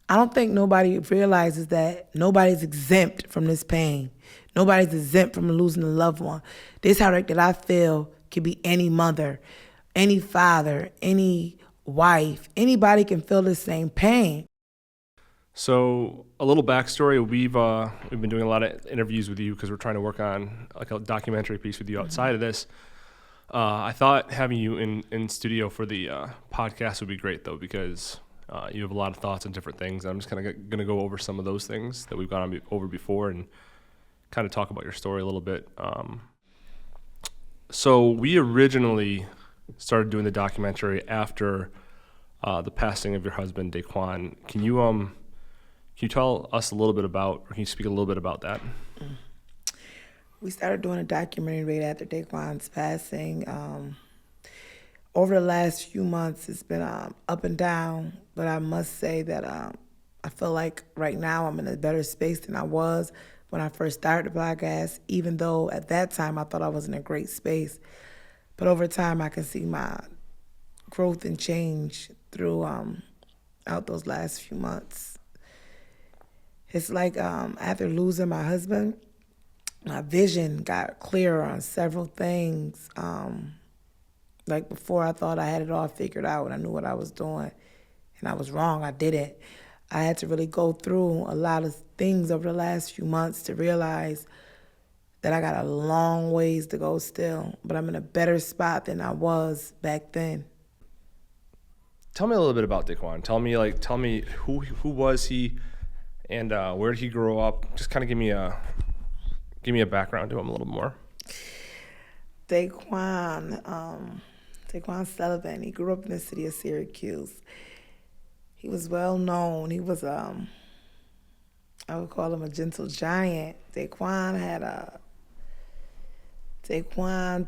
I don't think nobody realizes that nobody's exempt from this pain. Nobody's exempt from losing a loved one. This heartache that I feel could be any mother, any father, any wife. Anybody can feel the same pain. So a little backstory: we've been doing a lot of interviews with you because we're trying to work on like a documentary piece with you outside of this. I thought having you in studio for the podcast would be great though, because you have a lot of thoughts on different things. I'm just kind of going to go over some of those things that we've gone over before and kind of talk about your story a little bit. So we originally started doing the documentary after the passing of your husband, Daquan. Can you tell us a little bit about, or can you speak a little bit about that? We started doing a documentary right after Daquan's passing. Over the last few months, it's been up and down, but I must say that I feel like right now I'm in a better space than I was when I first started the podcast, even though at that time I thought I was in a great space. But over time, I can see my growth and change through out those last few months. It's like after losing my husband, my vision got clearer on several things. Like before, I thought I had it all figured out and I knew what I was doing. And I was wrong. I didn't. I had to really go through a lot of things over the last few months to realize that I got a long ways to go still. But I'm in a better spot than I was back then. Tell me a little bit about Daquan. Tell me who was he, and where did he grow up? Just kind of give me a background to him a little more. Daquan Sullivan, he grew up in the city of Syracuse. He was well known. He was, I would call him a gentle giant. Daquan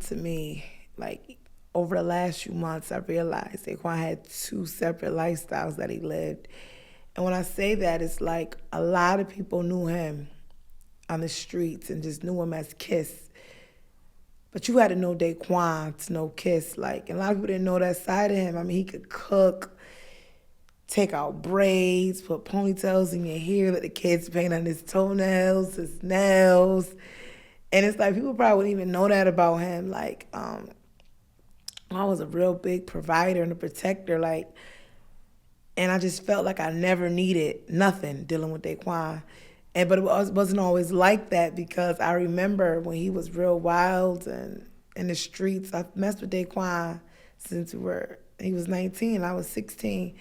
to me, like over the last few months, I realized Daquan had two separate lifestyles that he lived. And when I say that, it's like a lot of people knew him on the streets and just knew him as Kiss. But you had to know Daquan to know Kiss. Like, and a lot of people didn't know that side of him. I mean, he could cook, take out braids, put ponytails in your hair, let the kids paint on his toenails, his nails. And it's like people probably wouldn't even know that about him. Like, I was a real big provider and a protector. Like, and I just felt like I never needed nothing dealing with Daquan. But it wasn't always like that, because I remember when he was real wild and in the streets. I messed with Daquan since he was 19 and I was 16.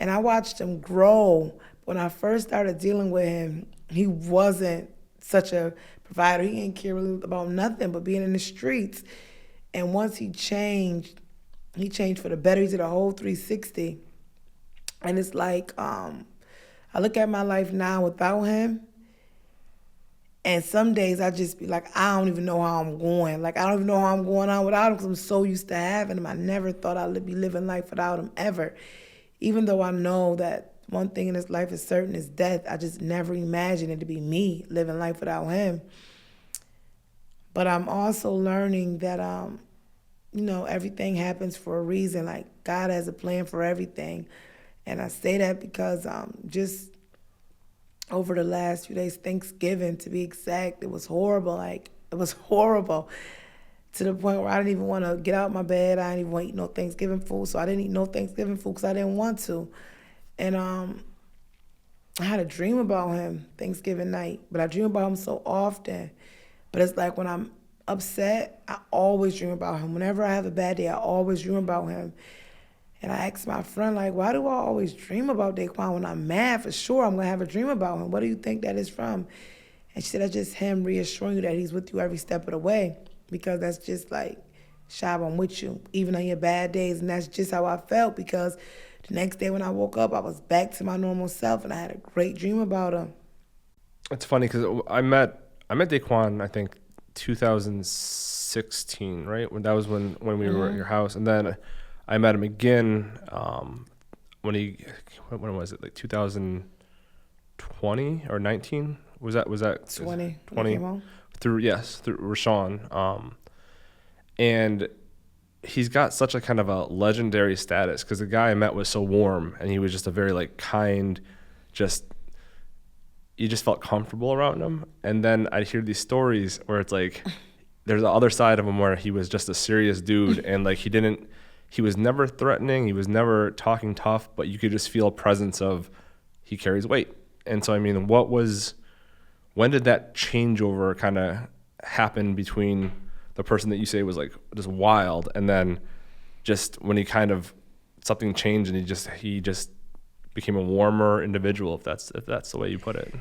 And I watched him grow. When I first started dealing with him, he wasn't such a provider. He didn't care really about nothing but being in the streets. And once he changed for the better. He did a whole 360. And it's like, I look at my life now without him, and some days I just be like, I don't even know how I'm going. Like, I don't even know how I'm going on without him, because I'm so used to having him. I never thought I'd be living life without him ever. Even though I know that one thing in this life is certain, is death, I just never imagined it to be me living life without him. But I'm also learning that, everything happens for a reason. Like, God has a plan for everything. And I say that because just over the last few days, Thanksgiving to be exact, it was horrible. Like, it was horrible to the point where I didn't even want to get out of my bed. I didn't even want to eat no Thanksgiving food. So I didn't eat no Thanksgiving food because I didn't want to. And I had a dream about him Thanksgiving night, but I dream about him so often. But it's like when I'm upset, I always dream about him. Whenever I have a bad day, I always dream about him. And I asked my friend, like, why do I always dream about Daquan? When I'm mad, for sure, I'm going to have a dream about him. What do you think that is from? And she said, that's just him reassuring you that he's with you every step of the way. Because that's just like, Shab, I'm with you, even on your bad days. And that's just how I felt, because the next day when I woke up, I was back to my normal self, and I had a great dream about him. It's funny because I met Daquan, I think, 2016, right? That was when we were at your house. And then I met him again when was it, like 2020 or 19? Was that 20 through Rashawn. And he's got such a kind of a legendary status because the guy I met was so warm, and he was just a very like kind, just you just felt comfortable around him. And then I'd hear these stories where it's like there's the other side of him where he was just a serious dude and like he was never threatening, he was never talking tough, but you could just feel a presence of he carries weight. And so I mean, when did that changeover kind of happen between the person that you say was like just wild and then just when he kind of something changed and he just became a warmer individual, if that's the way you put it?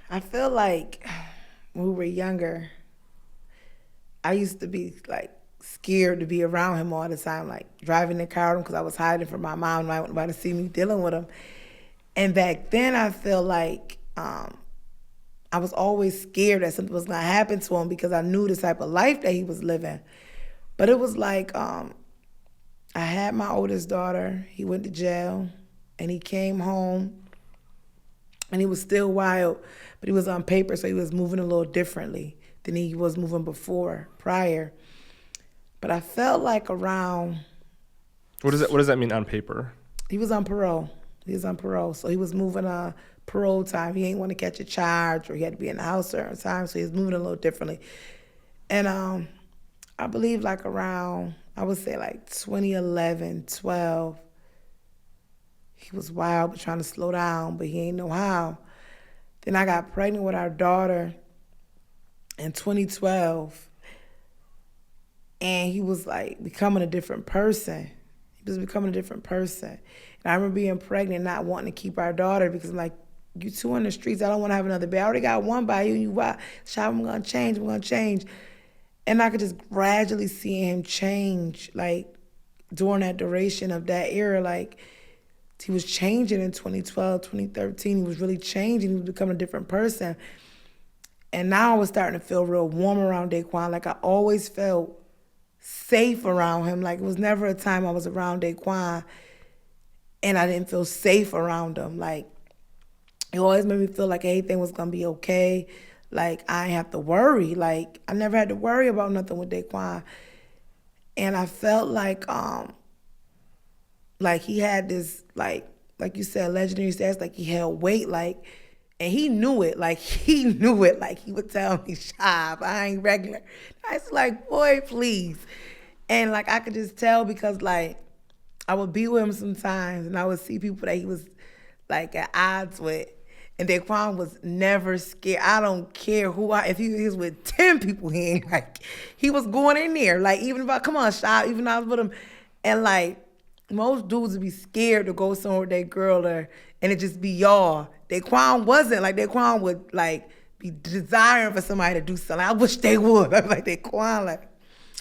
I feel like when we were younger, I used to be like scared to be around him all the time, like driving the car with him because I was hiding from my mom and I wouldn't want to see me dealing with him. And back then I feel like I was always scared that something was going to happen to him because I knew the type of life that he was living. But it was like I had my oldest daughter. He went to jail, and he came home, and he was still wild, but he was on paper, so he was moving a little differently than he was moving prior. But I felt like around... What does that mean on paper? He was on parole. So he was moving parole time. He ain't want to catch a charge or he had to be in the house certain time, so he was moving a little differently. And I believe like around, I would say like 2011, 12, he was wild but trying to slow down, but he ain't know how. Then I got pregnant with our daughter in 2012, and he was like becoming a different person. And I remember being pregnant, not wanting to keep our daughter because I'm like, you two in the streets, I don't want to have another baby. I already got one by you, and you wild. Shop, I'm going to change. And I could just gradually see him change, like, during that duration of that era. Like, he was changing in 2012, 2013. He was really changing. He was becoming a different person. And now I was starting to feel real warm around Daquan. Like, I always felt safe around him. Like, it was never a time I was around Daquan and I didn't feel safe around him. Like, it always made me feel like everything was going to be okay. Like, I didn't have to worry. Like, I never had to worry about nothing with Daquan. And I felt like he had this, like you said, legendary stats, like he held weight, like, and he knew it. Like, he would tell me, "Shop, I ain't regular." I was like, boy, please. And, like, I could just tell because, like, I would be with him sometimes and I would see people that he was, like, at odds with. And Daquan was never scared. I don't care if he was with 10 people, he was going in there. Like, even if come on, Shop, even if I was with him. And, like, most dudes would be scared to go somewhere with their girl and it just be y'all. Daquan wasn't. Like, Daquan would, like, be desiring for somebody to do something. I wish they would. I was like, Daquan, like,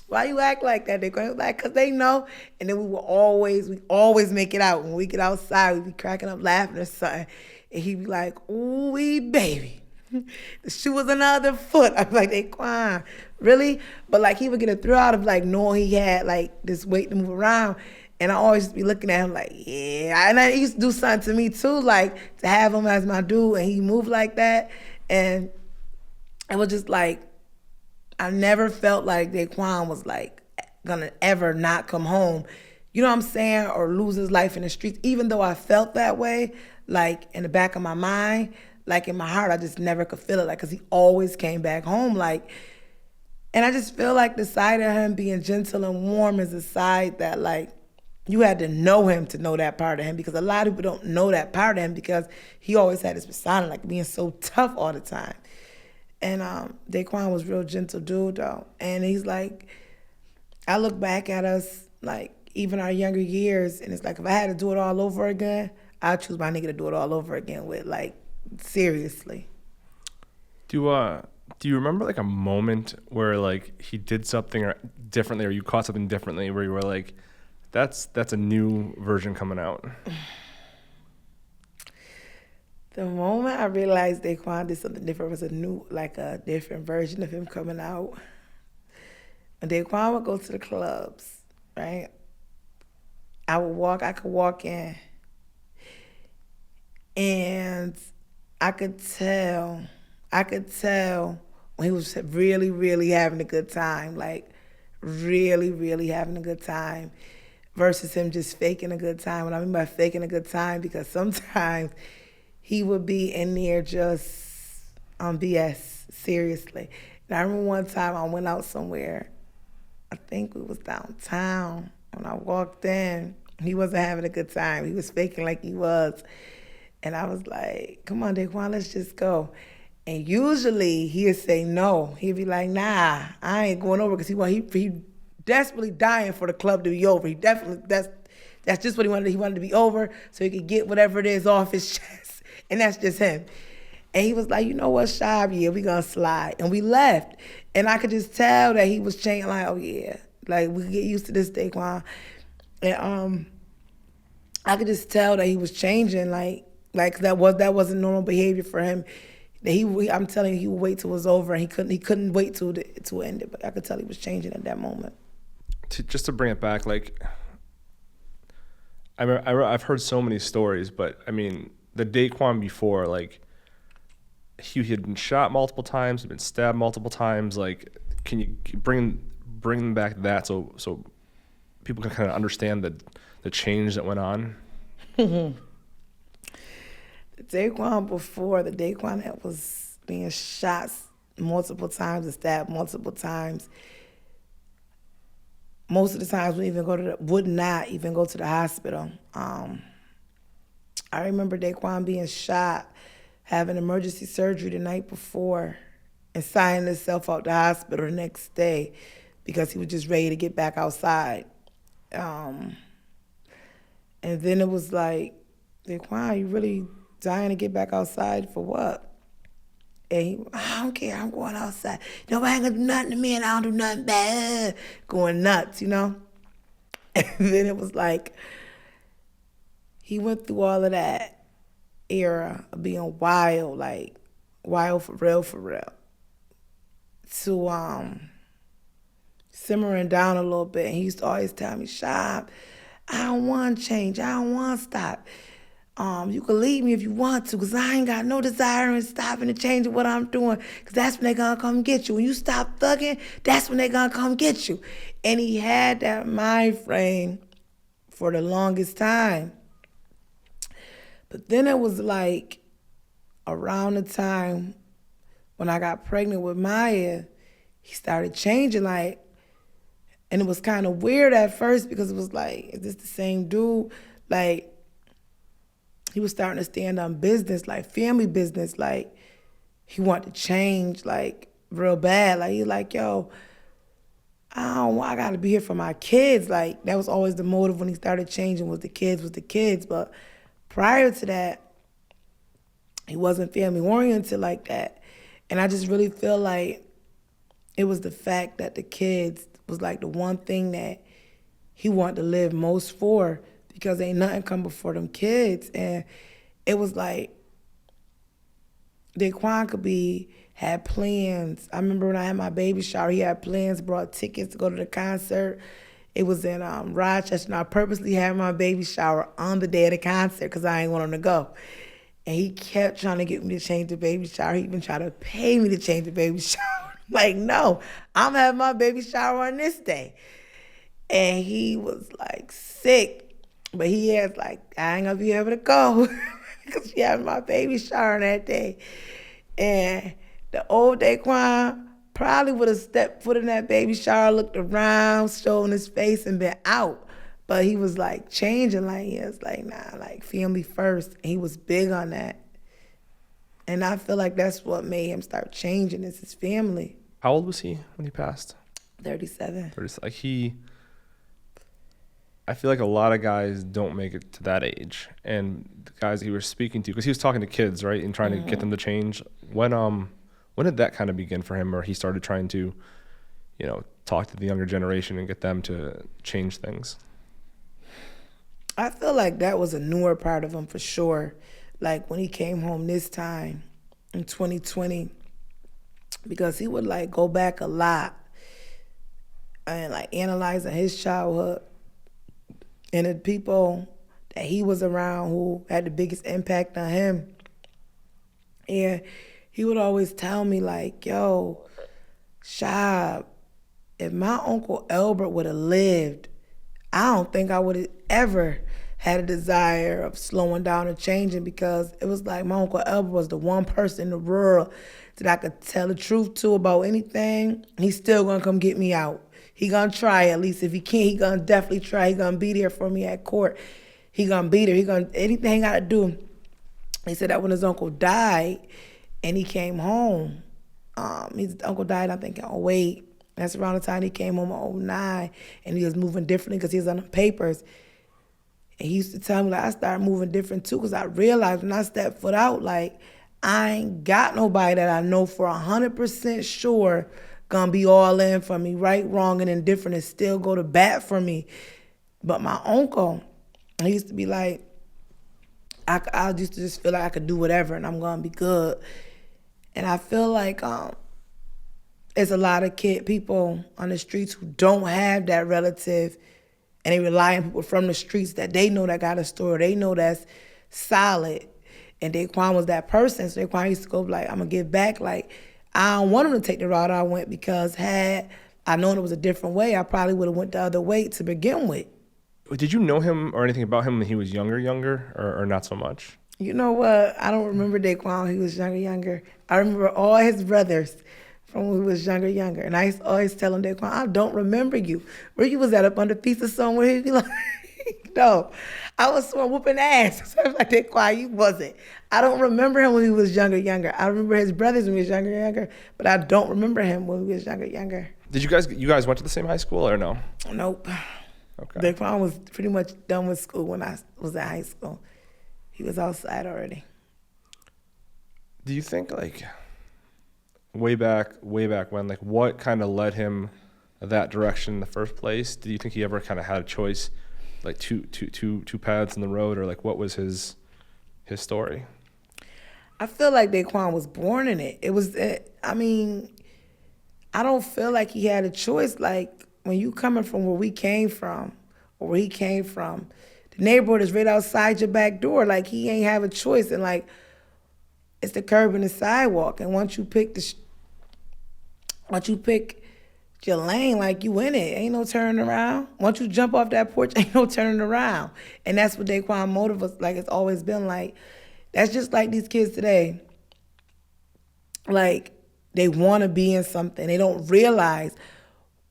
why you act like that? Daquan was like, because they know. And then we always make it out. When we get outside, we'd be cracking up laughing or something. And he'd be like, ooh, baby. The shoe was on the other foot. I was like, Daquan, really? But, like, he would get a thrill out of, like, knowing he had, like, this weight to move around. And I always be looking at him like, yeah. And he used to do something to me, too, like, to have him as my dude. And he moved like that. And it was just, like, I never felt like Daquan was, like, gonna ever not come home. You know what I'm saying? Or lose his life in the streets. Even though I felt that way, like, in the back of my mind, like, in my heart, I just never could feel it. Like, because he always came back home, like. And I just feel like the side of him being gentle and warm is a side that, like, you had to know him to know that part of him, because a lot of people don't know that part of him because he always had his persona, like, being so tough all the time. And Daquan was a real gentle dude, though. And he's like, I look back at us, like, even our younger years, and it's like, if I had to do it all over again, I'd choose my nigga to do it all over again with, like, seriously. Do you remember, like, a moment where, like, he did something differently, or you caught something differently where you were like, that's a new version coming out? The moment I realized Daquan did something different was a different version of him coming out. When Daquan would go to the clubs, right? I could walk in, and I could tell when he was really, really having a good time, like, really, really having a good time, versus him just faking a good time. What I mean by faking a good time, because sometimes he would be in there just on BS, seriously. And I remember one time I went out somewhere, I think we was downtown. When I walked in, he wasn't having a good time. He was faking like he was. And I was like, come on, Daquan, let's just go. And usually he'd say no. He'd be like, nah, I ain't going over, because he desperately dying for the club to be over. He definitely, that's just what he wanted. He wanted to be over so he could get whatever it is off his chest. And that's just him. And he was like, you know what, Shab, yeah, we gonna slide. And we left. And I could just tell that he was changing, like, oh yeah, like we get used to this, Daquan. And I could just tell that he was changing, like that wasn't normal behavior for him. That I'm telling you, he would wait till it was over, and he couldn't wait till it ended. But I could tell he was changing at that moment. Just to bring it back, like I've heard so many stories, but I mean the Daquan before, like he had been shot multiple times, had been stabbed multiple times. Like, can you bring them back to that so people can kind of understand the change that went on? The Daquan before, the Daquan that was being shot multiple times and stabbed multiple times, most of the times would not even go to the hospital. I remember Daquan being shot, having emergency surgery the night before, and signing himself out the hospital the next day because he was just ready to get back outside. And then it was like, Daquan, you really dying to get back outside for what? And I don't care, I'm going outside. Nobody ain't gonna do nothing to me, and I don't do nothing bad. Going nuts, you know? And then it was like, he went through all of that era of being wild, like wild for real, to simmering down a little bit. And he used to always tell me, Shab, I don't want to change, I don't want to stop. You can leave me if you want to, because I ain't got no desire in stopping and changing what I'm doing, because that's when they're going to come get you. When you stop thugging, that's when they're going to come get you. And he had that mind frame for the longest time. But then it was like around the time when I got pregnant with Maya, he started changing, like, and it was kind of weird at first because it was like, is this the same dude? Like, he was starting to stand on business, like family business, like he wanted to change, like real bad. Like, he like, yo, I gotta be here for my kids. Like, that was always the motive when he started changing, was the kids. But prior to that, he wasn't family oriented like that. And I just really feel like it was the fact that the kids was like the one thing that he wanted to live most for, because ain't nothing come before them kids. And it was like, Daquan had plans. I remember when I had my baby shower, he had plans, brought tickets to go to the concert. It was in Rochester, and I purposely had my baby shower on the day of the concert because I ain't want him to go. And he kept trying to get me to change the baby shower. He even tried to pay me to change the baby shower. Like, no, I'm having my baby shower on this day. And he was like sick. But he has like, I ain't gonna be able to go because she having my baby shower that day. And the old Daquan probably would have stepped foot in that baby shower, looked around, showing his face, and been out. But he was like changing, like he was like, nah, like family first. And he was big on that. And I feel like that's what made him start changing, is his family. How old was he when he passed? 37. Like I feel like a lot of guys don't make it to that age. And the guys he was speaking to, because he was talking to kids, right, and trying to get them to change. When did that kind of begin for him, or he started trying to, talk to the younger generation and get them to change things? I feel like that was a newer part of him for sure. Like when he came home this time in 2020, because he would like go back a lot and like analyzing his childhood and the people that he was around who had the biggest impact on him. And he would always tell me like, yo, Shab, if my Uncle Albert would have lived, I don't think I would have ever had a desire of slowing down and changing, because it was like my Uncle Albert was the one person in the world that I could tell the truth to about anything. He's still gonna come get me out. He gonna try, at least. If he can't, he gonna definitely try. He gonna be there for me at court. He gonna be there. He gonna, anything he gotta do. He said that when his uncle died and he came home, his uncle died, I think, in '08. That's around the time he came home in '09, and he was moving differently because he was on the papers. And he used to tell me, like, I started moving different too, because I realized when I stepped foot out, like, I ain't got nobody that I know for 100% sure gonna be all in for me, right, wrong, and indifferent, and still go to bat for me. But my uncle, he used to be like, I used to just feel like I could do whatever and I'm gonna be good. And I feel like there's a lot of people on the streets who don't have that relative, and they rely on people from the streets that they know that got a story, they know that's solid. And Daquan was that person. So Daquan used to go like, I'm gonna give back. Like, I don't want him to take the route I went, because had I known it was a different way, I probably would have went the other way to begin with. Did you know him or anything about him when he was younger, or not so much? You know what? I don't remember Daquan when he was younger. I remember all his brothers from when he was younger. And I used to always tell him, Daquan, I don't remember you. Where you was at, up under Feast of somewhere? He'd be like, no, I was sort of whooping ass. So I was like, Daquan, you wasn't. I don't remember him when he was younger. I remember his brothers when he was younger, but I don't remember him when he was younger. Did you guys went to the same high school or no? Nope. Okay. Daquan was pretty much done with school when I was in high school. He was outside already. Do you think, like, way back when, like, what kind of led him that direction in the first place? Do you think he ever kind of had a choice, like two paths in the road, or like what was his story? I feel like Daquan was born in it. It was, I mean, I don't feel like he had a choice. Like, when you coming from where we came from, or where he came from, the neighborhood is right outside your back door. Like, he ain't have a choice. And like, it's the curb and the sidewalk. And once you pick your lane, like, you in it. Ain't no turning around. Once you jump off that porch, ain't no turning around. And that's what Daquan motive was like. It's always been like. That's just like these kids today. Like, they want to be in something. They don't realize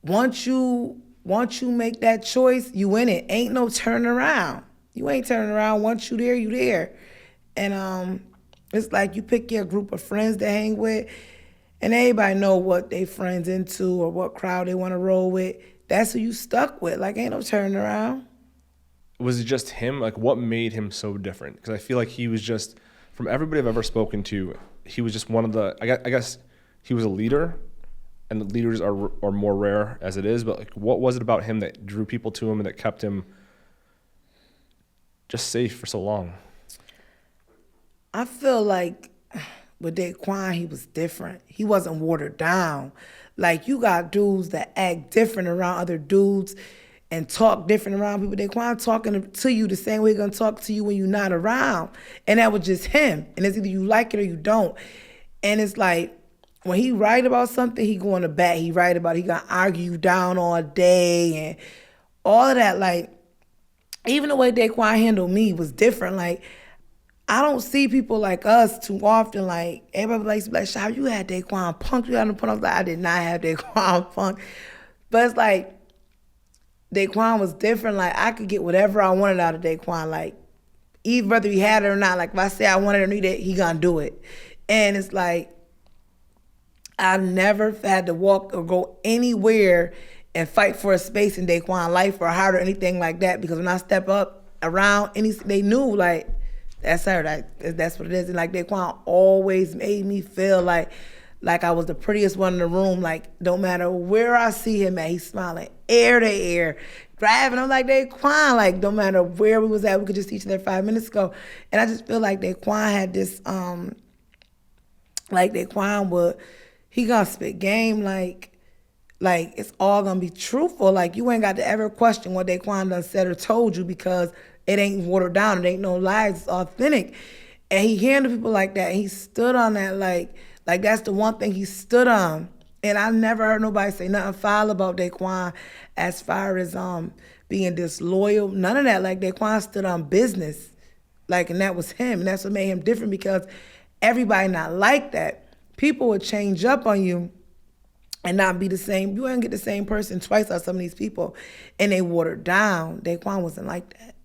once you make that choice, you in it. Ain't no turning around. You ain't turning around. Once you there, you there. And it's like you pick your group of friends to hang with, and everybody know what they friends into or what crowd they want to roll with. That's who you stuck with. Like, ain't no turning around. Was it just him? Like, what made him so different? Because I feel like he was just, from everybody I've ever spoken to, he was just one of the, I guess he was a leader, and the leaders are more rare as it is, but like, what was it about him that drew people to him and that kept him just safe for so long? I feel like with Daquan, he was different. He wasn't watered down. Like, you got dudes that act different around other dudes and talk different around people. Daquan talking to you the same way he's gonna talk to you when you're not around. And that was just him. And it's either you like it or you don't. And it's like, when he write about something, he going to bat. He write about it. He gonna argue you down all day and all of that. Like, even the way Daquan handled me was different. Like, I don't see people like us too often. Like, everybody likes to be like, Shab, you had Daquan Punk. You had him put. I was like, I did not have Daquan Punk. But it's like, Daquan was different. Like, I could get whatever I wanted out of Daquan. Like, even whether he had it or not. Like, if I say I wanted it or need it, he gonna do it. And it's like, I never had to walk or go anywhere and fight for a space in Daquan's life or heart or anything like that, because when I step up around, they knew, like, that's her. That's what it is. And like, Daquan always made me feel like I was the prettiest one in the room. Like, don't matter where I see him at, he's smiling ear to ear, driving. I'm like, Daquan, like, no matter where we was at, we could just see each other 5 minutes ago. And I just feel like Daquan had this, like, Daquan would, he gonna spit game like it's all gonna be truthful. Like, you ain't got to ever question what Daquan done said or told you, because it ain't watered down. It ain't no lies. It's authentic. And he handled people like that. And he stood on that. Like that's the one thing he stood on. And I never heard nobody say nothing foul about Daquan as far as being disloyal, none of that. Like Daquan stood on business, like, and that was him, and that's what made him different because everybody not like that. People would change up on you and not be the same. You ain't get the same person twice on some of these people, and they watered down. Daquan wasn't like that.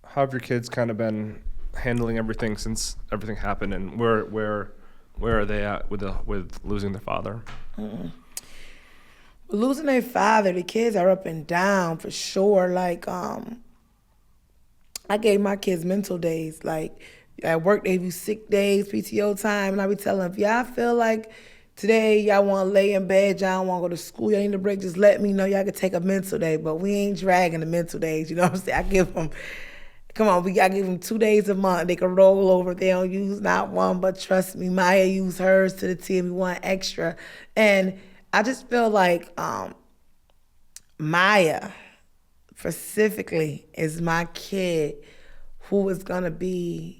How have your kids kind of been handling everything since everything happened, and where are they at with losing their father? Losing their father, the kids are up and down for sure. Like, I gave my kids mental days. Like, at work, they do sick days, PTO time, and I be telling them, if y'all feel like today y'all want to lay in bed, y'all don't want to go to school, y'all need a break, just let me know. Y'all can take a mental day, but we ain't dragging the mental days. You know what I'm saying? I give them, come on, I give them 2 days a month. They can roll over. They don't use not one, but trust me, Maya used hers to the T and we want extra. And I just feel like Maya specifically is my kid who is going to be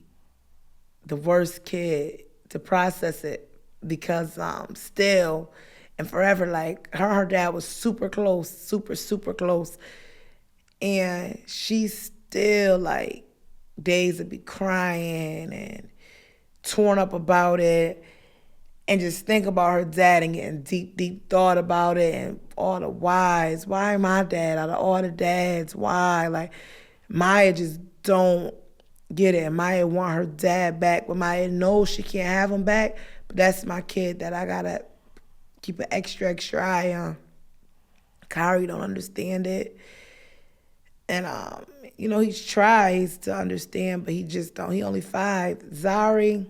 the worst kid to process it because still and forever, like her dad was super close, super close. And she's still like days to be crying and torn up about it and just think about her dad and getting deep thought about it and all the whys. Why my dad? Out of all the dads, why? Like, Maya just don't get it. Maya want her dad back, but Maya knows she can't have him back. But that's my kid that I gotta keep an extra eye on. Kyrie don't understand it. And, he tries to understand, but he just don't. He only 5. Zari,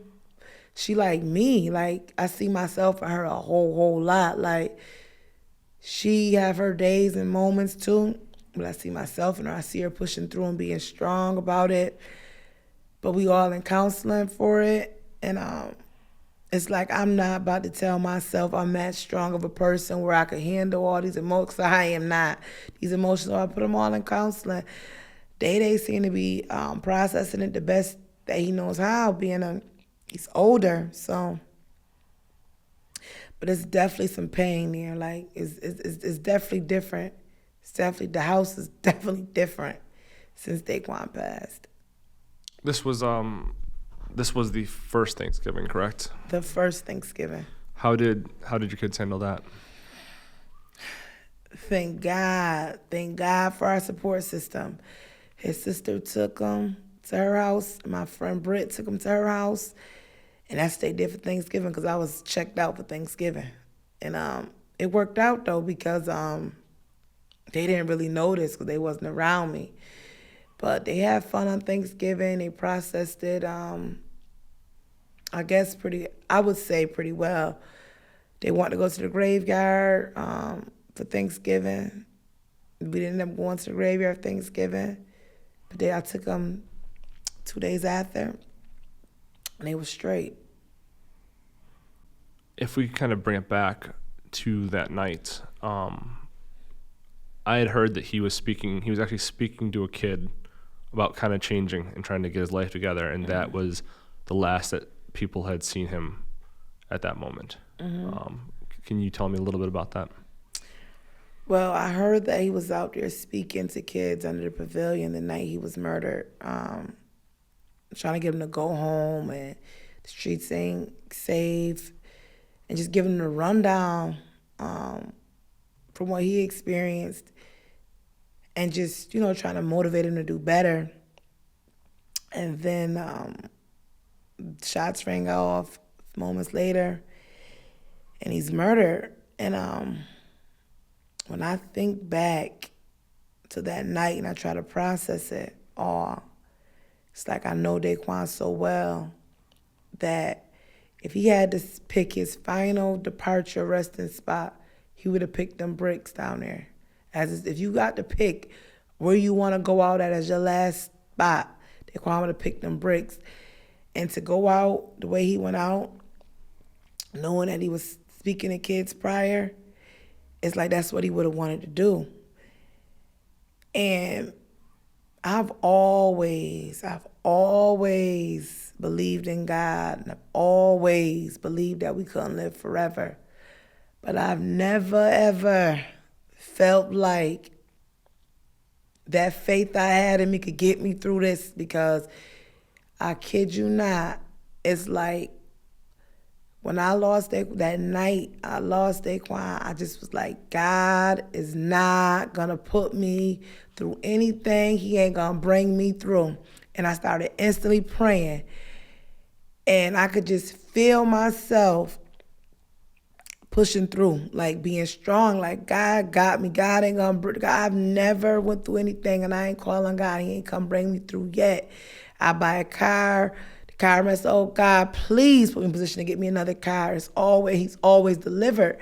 she like me. Like, I see myself in her a whole lot. Like, she have her days and moments too, but I see myself in her. I see her pushing through and being strong about it. But we all in counseling for it. And it's like I'm not about to tell myself I'm that strong of a person where I can handle all these emotions. I am not. These emotions, I put them all in counseling. Day seem to be processing it the best that he knows how, he's older, so. But it's definitely some pain there. Like, it's definitely different. The house is definitely different since Daquan passed. This was the first Thanksgiving, correct? The first Thanksgiving. How did your kids handle that? Thank God for our support system. His sister took him to her house. My friend Britt took him to her house. And that's what they did for Thanksgiving because I was checked out for Thanksgiving. And it worked out, though, because they didn't really notice because they wasn't around me. But they had fun on Thanksgiving. They processed it, I guess, I would say pretty well. They wanted to go to the graveyard for Thanksgiving. We didn't end up going to the graveyard for Thanksgiving. But I took them 2 days after, and they were straight. If we kind of bring it back to that night, I had heard that he was actually speaking to a kid about kind of changing and trying to get his life together, and that was the last that people had seen him at that moment. Mm-hmm. Can you tell me a little bit about that? Well, I heard that he was out there speaking to kids under the pavilion the night he was murdered, trying to get them to go home and the streets ain't safe, and just giving them a rundown from what he experienced and just, trying to motivate him to do better. And then shots rang off moments later, and he's murdered. And when I think back to that night and I try to process it all, it's like I know Daquan so well that if he had to pick his final departure resting spot, he would have picked them bricks down there. If you got to pick where you want to go out at as your last spot, Daquan would have picked them bricks. And to go out the way he went out, knowing that he was speaking to kids prior, it's like that's what he would have wanted to do. And I've always believed in God, and I've always believed that we couldn't live forever. But I've never, ever felt like that faith I had in me could get me through this, because I kid you not, it's like when I lost that night, I lost Daquan, I just was like, God is not gonna put me through anything. He ain't gonna bring me through. And I started instantly praying. And I could just feel myself pushing through, like being strong, like God got me. God ain't gonna, I've never went through anything and I ain't calling God. He ain't come bring me through yet. I buy a car, the car mess, oh God, please put me in position to get me another car. He's always delivered.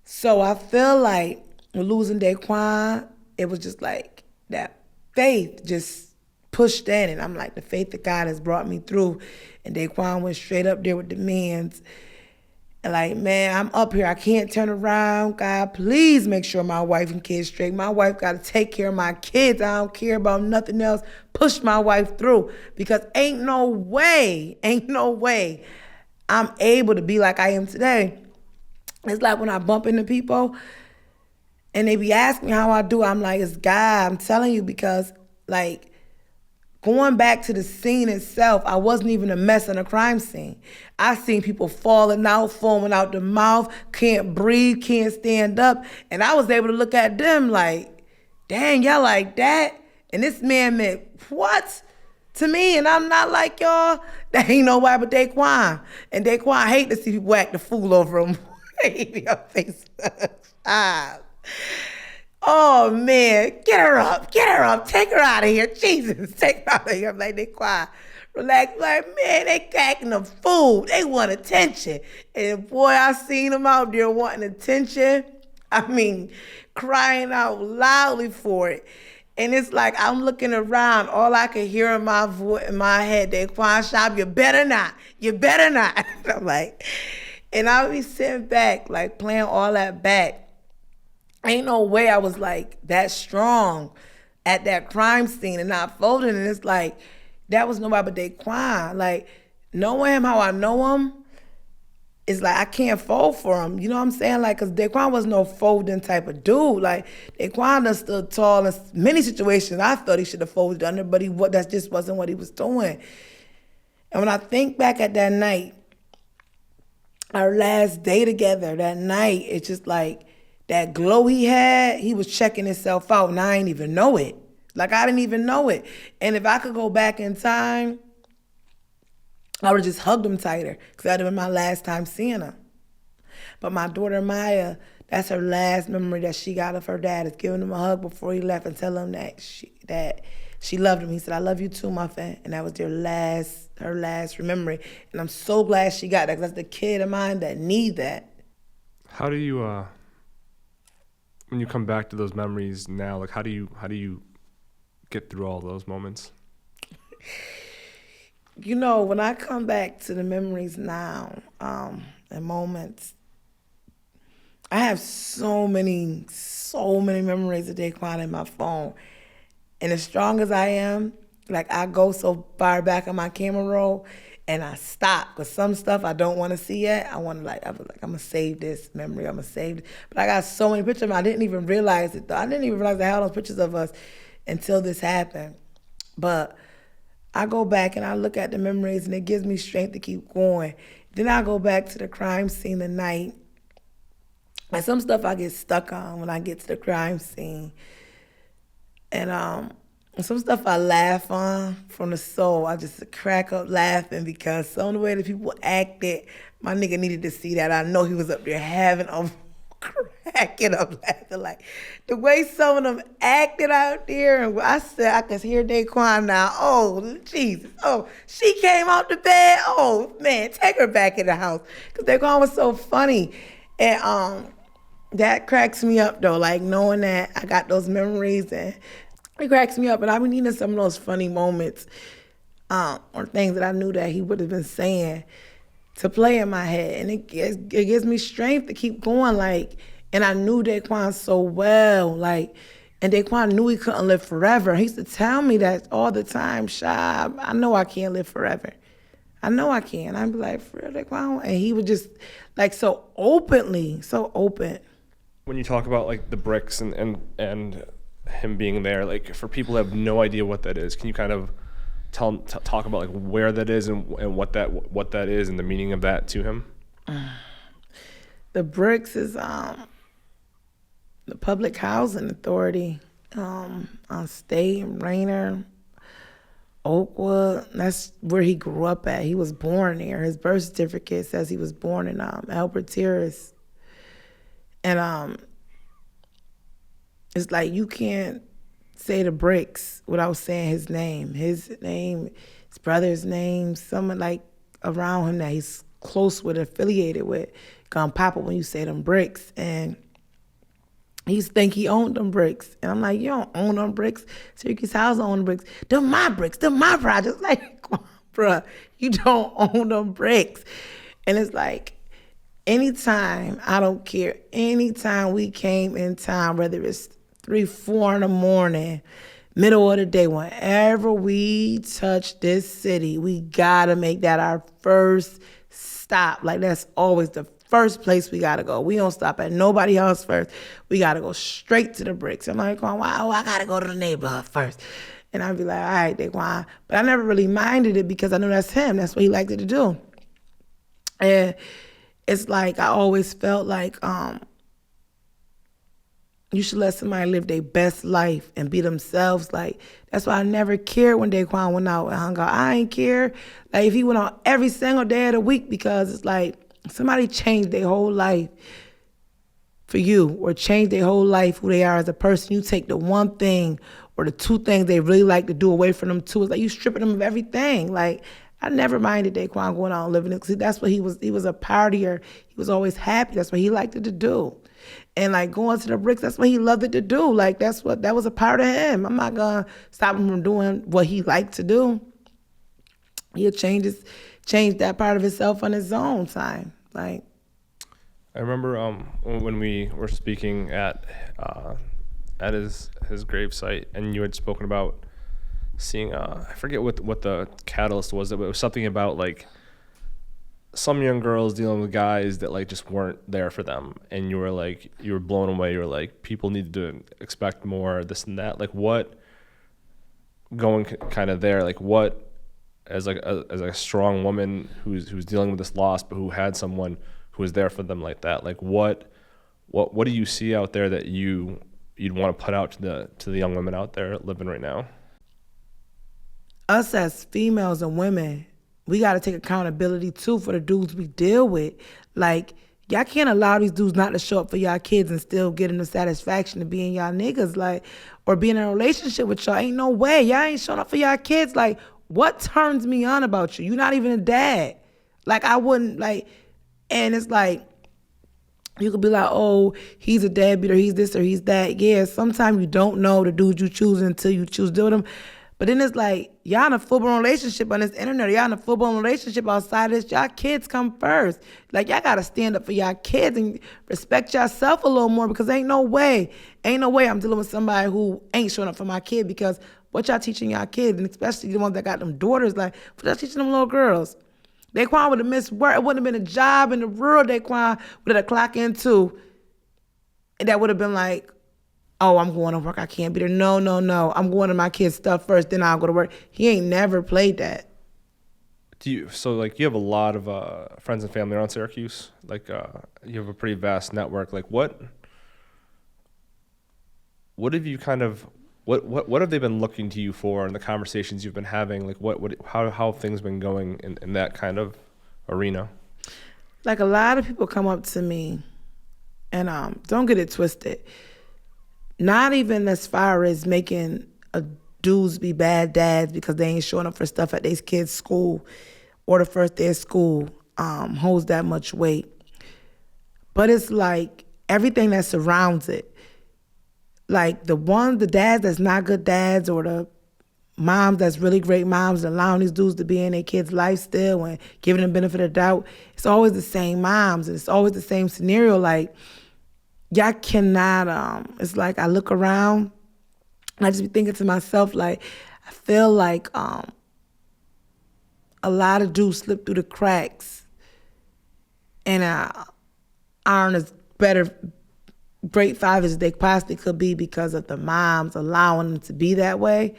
So I feel like with losing Daquan, it was just like that faith just pushed in, and I'm like, the faith that God has brought me through. And Daquan went straight up there with the men's. And like, man, I'm up here. I can't turn around. God, please make sure my wife and kids straight. My wife got to take care of my kids. I don't care about nothing else. Push my wife through, because ain't no way I'm able to be like I am today. It's like when I bump into people and they be asking me how I do, I'm like, it's God. I'm telling you, because like, going back to the scene itself, I wasn't even a mess in a crime scene. I seen people falling out, foaming out the mouth, can't breathe, can't stand up. And I was able to look at them like, dang, y'all like that? And this man meant what to me? And I'm not like y'all. That ain't nobody but Daquan. And Daquan hate to see people act the fool over him. Your face. Oh man, get her up, take her out of here, Jesus, take her out of here. I'm like, they quiet, relax, like, man, they acting a fool, they want attention. And boy, I seen them out there wanting attention. I mean, crying out loudly for it. And it's like, I'm looking around, all I can hear in my voice, in my head, Daquan Shop, you better not. I'm like, and I'll be sitting back, like playing all that back. Ain't no way I was like that strong at that crime scene and not folding. And it's like, that was nobody but Daquan. Like, knowing him how I know him, it's like I can't fold for him. You know what I'm saying? Like, because Daquan was no folding type of dude. Like, Daquan done stood tall in many situations. I thought he should have folded under, but that just wasn't what he was doing. And when I think back at that night, our last day together, that night, it's just like, that glow he had, he was checking himself out, and I didn't even know it. Like, I didn't even know it. And if I could go back in time, I would have just hugged him tighter, because that would have been my last time seeing him. But my daughter Maya, that's her last memory that she got of her dad, is giving him a hug before he left and telling him that she loved him. He said, I love you too, my friend. And that was her last memory. And I'm so glad she got that, because that's the kid of mine that need that. How do you, when you come back to those memories now, like how do you get through all those moments? You know, when I come back to the memories now, and moments, I have so many memories of Daquan in my phone. And as strong as I am, like, I go so far back on my camera roll and I stop, because some stuff I don't want to see yet. I was like, I'm gonna save this memory, I'm gonna save it. But I got so many pictures of him, I didn't even realize it though. I didn't even realize I had those pictures of us until this happened. But I go back and I look at the memories and it gives me strength to keep going. Then I go back to the crime scene the night. And some stuff I get stuck on when I get to the crime scene. And some stuff I laugh on from the soul. I just crack up laughing, because some of the way that people acted, my nigga needed to see that. I know he was up there having a cracking up laughing. Like, the way some of them acted out there, and I said, I could hear Daquan now. Oh, Jesus. Oh, she came out the bed. Oh, man, take her back in the house. Because Daquan was so funny. And that cracks me up, though, like, knowing that I got those memories, and it cracks me up. And I've been needing some of those funny moments or things that I knew that he would have been saying to play in my head. And it gives me strength to keep going. Like, and I knew Daquan so well. Like, and Daquan knew he couldn't live forever. He used to tell me that all the time, Shab, I know I can't live forever. I know I can. I'd be like, for real, Daquan? And he would just, like, so open. When you talk about, like, the bricks and him being there, like for people who have no idea what that is, can you kind of talk about like where that is and what that is and the meaning of that to him? The bricks is the public housing authority on State and Rainer, Oakwood. That's where he grew up at. He was born there. His birth certificate says he was born in Albert Terrace. And it's like you can't say the bricks without saying his name, his brother's name, someone like around him that he's close with, affiliated with, gonna pop up when you say them bricks. And he think he owned them bricks. And I'm like, you don't own them bricks. Syracuse House own the bricks. Them my bricks. Them my projects. Like, bruh, you don't own them bricks. And it's like, anytime, I don't care, anytime we came in town, whether it's 3, 4 in the morning, middle of the day, whenever we touch this city, we gotta make that our first stop. Like, that's always the first place we gotta go. We don't stop at nobody else first. We gotta go straight to the bricks. I'm like, wow, I gotta go to the neighborhood first. And I'd be like, all right, Daquan. But I never really minded it because I knew that's him. That's what he liked to do. And it's like I always felt like you should let somebody live their best life and be themselves. Like, that's why I never cared when Daquan went out and hung out. I ain't care. Like, if he went out every single day of the week, because it's like somebody changed their whole life for you, or changed their whole life, who they are as a person. You take the one thing or the two things they really like to do away from them too. It's like you stripping them of everything. Like, I never minded Daquan going out and living it, because that's what he was. He was a partier. He was always happy. That's what he liked it to do. And like going to the bricks, that's what he loved it to do. Like, that was a part of him. I'm not gonna stop him from doing what he liked to do. He'll change that part of himself on his own time. Like, I remember when we were speaking at his gravesite, and you had spoken about seeing I forget what the catalyst was, but it was something about like some young girls dealing with guys that like just weren't there for them, and you were blown away. You were like, people need to expect more, this and that. Like, what going kind of there, like what as a strong woman who's dealing with this loss, but who had someone who was there for them like that, like what do you see out there that you'd want to put out to the young women out there living right now? Us as females and women, we got to take accountability too for the dudes we deal with. Like, y'all can't allow these dudes not to show up for y'all kids and still getting the satisfaction of being y'all niggas, like, or being in a relationship with y'all. Ain't no way. Y'all ain't showing up for y'all kids. Like, what turns me on about you? You're not even a dad. Like, I wouldn't, like, and it's like, you could be like, oh, he's a deadbeat, or he's this, or he's that. Yeah, sometimes you don't know the dude you choose until you choose to do them. But then it's like, y'all in a full-blown relationship on this internet, y'all in a full-blown relationship outside of this, y'all kids come first. Like, y'all got to stand up for y'all kids and respect yourself a little more, because ain't no way I'm dealing with somebody who ain't showing up for my kid, because what y'all teaching y'all kids, and especially the ones that got them daughters, like, what y'all teaching them little girls? Daquan would have missed work. It wouldn't have been a job in the world Daquan would have clocked into. And that would have been like, oh, I'm going to work, I can't be there. No. I'm going to my kids' stuff first, then I'll go to work. He ain't never played that. So like, you have a lot of friends and family around Syracuse. Like, you have a pretty vast network. Like, what have you kind of, what have they been looking to you for in the conversations you've been having? Like, how have things been going in that kind of arena? Like, a lot of people come up to me, and don't get it twisted, not even as far as making dudes be bad dads because they ain't showing up for stuff at their kids' school or the first day of school holds that much weight. But it's like everything that surrounds it. Like, the dads that's not good dads, or the moms that's really great moms, and allowing these dudes to be in their kids' life still and giving them benefit of the doubt, it's always the same moms, and it's always the same scenario. Like, y'all cannot, it's like I look around and I just be thinking to myself, like, I feel like a lot of dudes slip through the cracks and aren't as better great fathers as they possibly could be because of the moms allowing them to be that way.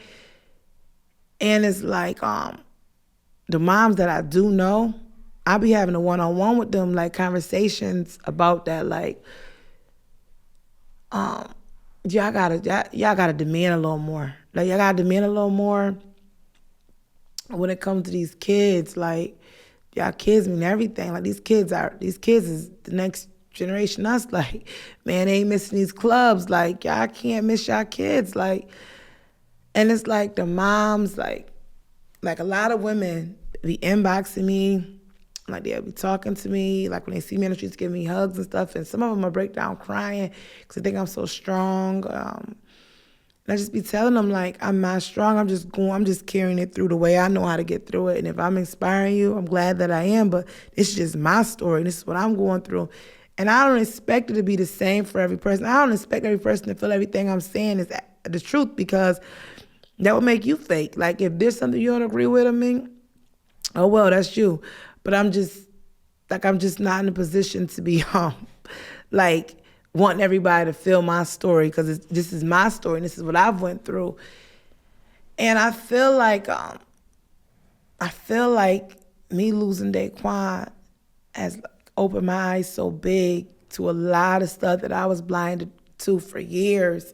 And it's like the moms that I do know, I be having a one-on-one with them, like conversations about that, like y'all gotta demand a little more. Like y'all gotta demand a little more when it comes to these kids. Like y'all kids mean everything. Like these kids is the next generation us. Like, man, they ain't missing these clubs. Like y'all can't miss y'all kids. Like, and it's like the moms, like a lot of women be inboxing me, like they'll be talking to me, like when they see me in the streets, giving me hugs and stuff, and some of them will break down crying because they think I'm so strong. And I just be telling them, like, I'm not strong, I'm just carrying it through the way I know how to get through it. And if I'm inspiring you, I'm glad that I am, but this is just my story. This is what I'm going through. And I don't expect it to be the same for every person. I don't expect every person to feel everything I'm saying is the truth, because that would make you fake. Like, if there's something you don't agree with, I mean, oh, well, that's you. But I'm just not in a position to be, like, wanting everybody to feel my story, because this is my story and this is what I've went through. And I feel like me losing Daquan has opened my eyes so big to a lot of stuff that I was blinded to for years.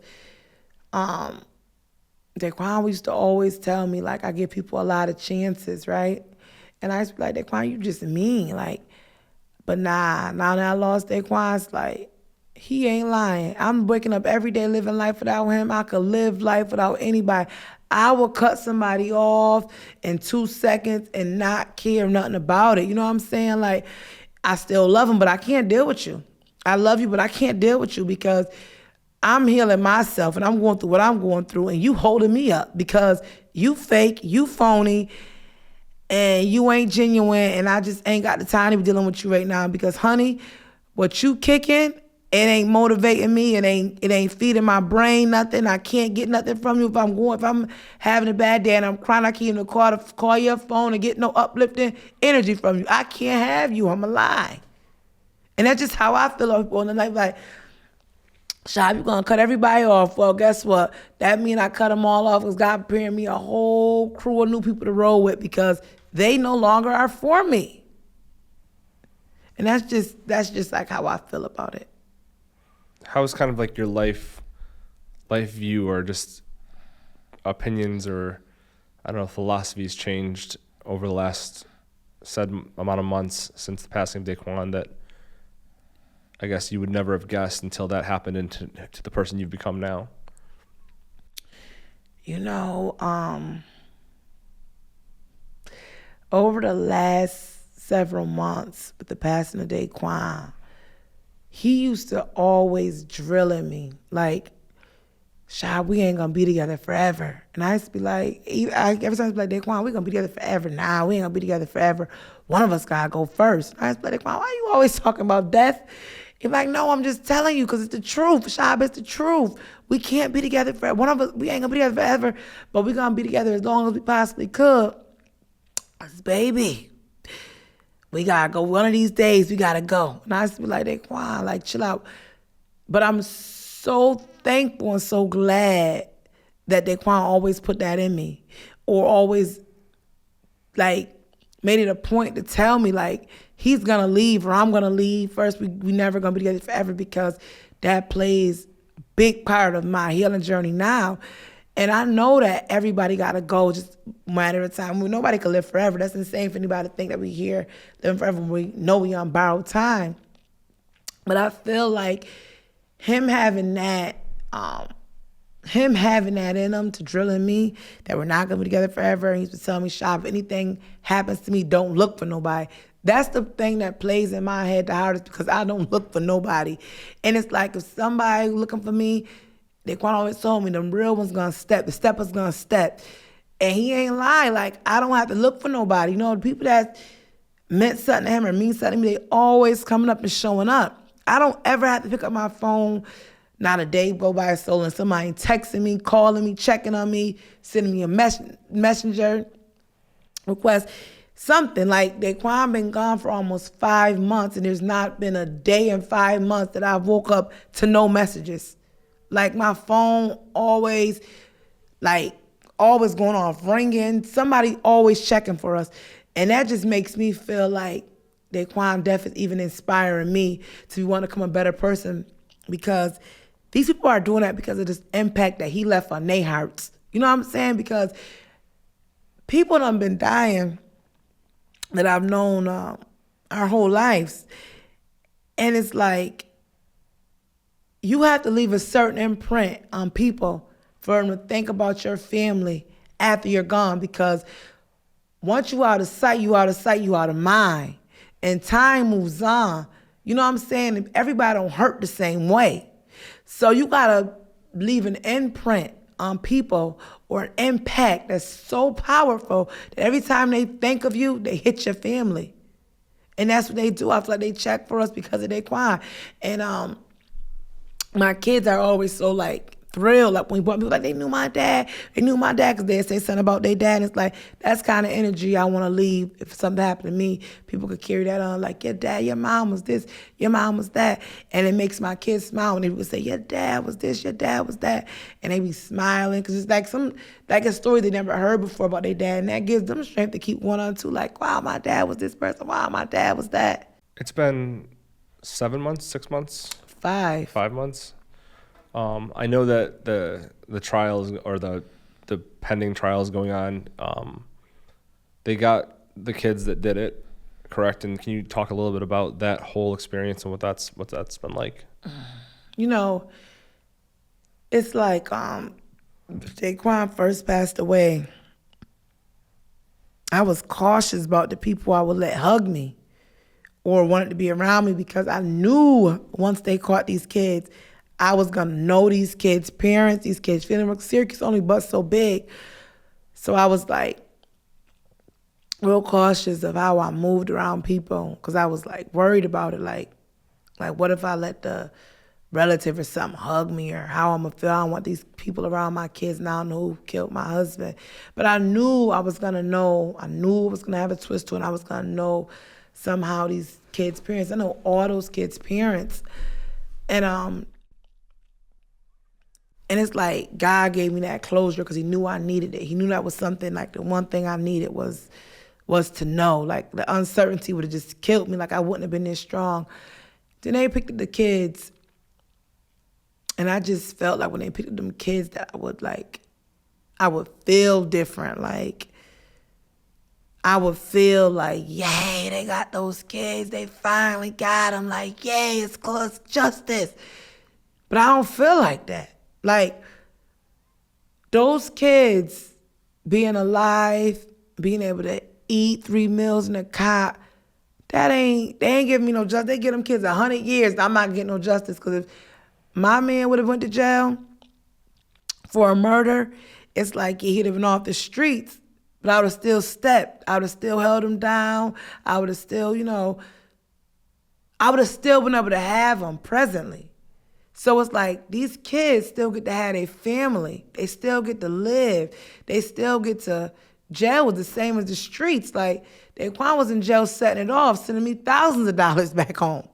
Daquan used to always tell me, like, I give people a lot of chances, right? And I used to be like, Daquan, you just mean, like, but nah, now that I lost Daquan, it's like, he ain't lying. I'm waking up every day living life without him. I could live life without anybody. I will cut somebody off in 2 seconds and not care nothing about it. You know what I'm saying? Like, I still love him, but I can't deal with you. I love you, but I can't deal with you because I'm healing myself and I'm going through what I'm going through, and you holding me up because you fake, you phony, and you ain't genuine, and I just ain't got the time to be dealing with you right now because, honey, what you kicking, it ain't motivating me. It ain't feeding my brain nothing. I can't get nothing from you. If I'm having a bad day and I'm crying, I can't even call your phone and get no uplifting energy from you. I can't have you. I'm a lie. And that's just how I feel on the night. Like, Sade, you gonna cut everybody off? Well, guess what? That mean I cut them all off because God preparing me a whole crew of new people to roll with because they no longer are for me. And that's just like how I feel about it. How is kind of like your life view or just opinions or, I don't know, philosophies changed over the last said amount of months since the passing of Daquan that I guess you would never have guessed until that happened into to the person you've become now? You know, over the last several months with the passing of Daquan, he used to always drill at me, like, Sade, we ain't gonna be together forever. And I used to be like, every time I was like, Daquan, we gonna be together forever. Nah, we ain't gonna be together forever. One of us gotta go first. And I used to be like, Daquan, why you always talking about death? He's like, no, I'm just telling you because it's the truth. Sade, it's the truth. We can't be together forever. One of us, we ain't gonna be together forever, but we gonna be together as long as we possibly could. I said, baby, we gotta go. One of these days, we gotta go. And I used to be like, Daquan, like, chill out. But I'm so thankful and so glad that Daquan always put that in me, or always, like, made it a point to tell me, like, he's gonna leave or I'm gonna leave first. We never gonna be together forever, because that plays a big part of my healing journey now. And I know that everybody gotta go, just a matter of time. Nobody can live forever. That's insane for anybody to think that we here living forever when we know we on borrowed time. But I feel like him having that in him to drill in me that we're not gonna be together forever. And he's been telling me, Sade, if anything happens to me, don't look for nobody. That's the thing that plays in my head the hardest, because I don't look for nobody. And it's like, if somebody looking for me, Daquan always told me, the real one's gonna step, the stepper's gonna step. And he ain't lying. Like, I don't have to look for nobody. You know, the people that meant something to him or mean something to me, they always coming up and showing up. I don't ever have to pick up my phone. Not a day go by Solon, somebody texting me, calling me, checking on me, sending me a messenger request. something. Like, Daquan been gone for almost 5 months, and there's not been a day in 5 months that I woke up to no messages. Like, my phone always, always going off, ringing. Somebody always checking for us. And that just makes me feel like Daquan death is even inspiring me to want to become a better person, because these people are doing that because of this impact that he left on their hearts. You know what I'm saying? Because people done been dying that I've known our whole lives. And it's like, you have to leave a certain imprint on people for them to think about your family after you're gone, because once you out of sight, you out of sight, you out of mind. And time moves on. You know what I'm saying? Everybody don't hurt the same way. So you gotta leave an imprint on people, or an impact that's so powerful that every time they think of you, they hit your family. And that's what they do. I feel like they check for us because of Daquan. And my kids are always so thrilled. Like, when we brought people, they knew my dad. They knew my dad because they say something about their dad. And it's like, that's kind of energy I want to leave. If something happened to me, people could carry that on. Like, your dad, your mom was this, your mom was that. And it makes my kids smile when they would say, your dad was this, your dad was that. And they be smiling because it's like a story they never heard before about their dad. And that gives them strength to keep going on too. Like, wow, my dad was this person. Wow, my dad was that. It's been 7 months, 6 months? 5. 5 months? I know that the trials, or the pending trials going on, they got the kids that did it, correct? And can you talk a little bit about that whole experience and what that's been like? You know, it's like Daquan first passed away, I was cautious about the people I would let hug me or wanted to be around me, because I knew once they caught these kids, I was gonna know these kids' parents, these kids' feeling. Syracuse only but so big. So I was real cautious of how I moved around people, because I was worried about it. Like what if I let the relative or something hug me, or how I'm gonna feel? I don't want these people around my kids now know who killed my husband. But I knew I was gonna know. I knew it was gonna have a twist to it, and I was gonna know somehow these kids' parents. I know all those kids' parents. And it's like God gave me that closure because he knew I needed it. He knew that was something, the one thing I needed was to know. The uncertainty would have just killed me. I wouldn't have been this strong. Then they picked up the kids. And I just felt like when they picked up them kids that I would feel different. I would feel yay, they got those kids. They finally got them. Yay, it's close justice. But I don't feel like that. Those kids being alive, being able to eat 3 meals in a cot, they ain't giving me no justice. They give them kids 100 years. I'm not getting no justice, because if my man would have went to jail for a murder, it's he'd have been off the streets, but I would have still stepped. I would have still held him down. I would have still, I would have still been able to have him presently. So it's these kids still get to have their family. They still get to live. They still get to, jail was the same as the streets. Daquan was in jail setting it off, sending me thousands of dollars back home.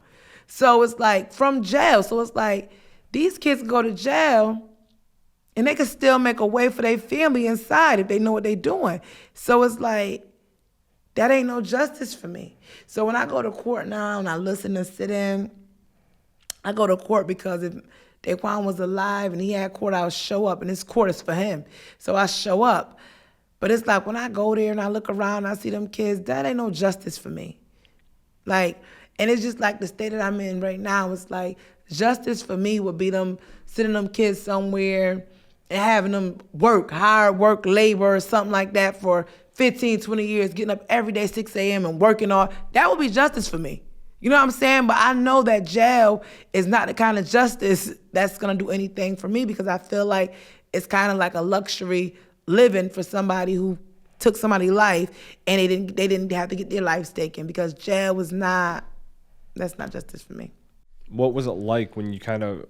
So it's from jail. So it's these kids can go to jail and they can still make a way for their family inside if they know what they're doing. So it's that ain't no justice for me. So when I go to court now and I listen to sit in, I go to court because if Daquan was alive and he had court, I would show up, and this court is for him. So I show up. But it's when I go there and I look around and I see them kids, that ain't no justice for me. And it's just the state that I'm in right now. It's justice for me would be them sending them kids somewhere and having them work, hard work, labor, or something like that for 15, 20 years, getting up every day, 6 a.m. and working all. That would be justice for me. You know what I'm saying? But I know that jail is not the kind of justice that's going to do anything for me, because I feel it's kind of a luxury living for somebody who took somebody's life and they didn't have to get their lives taken, because jail was that's not justice for me. What was it like when you kind of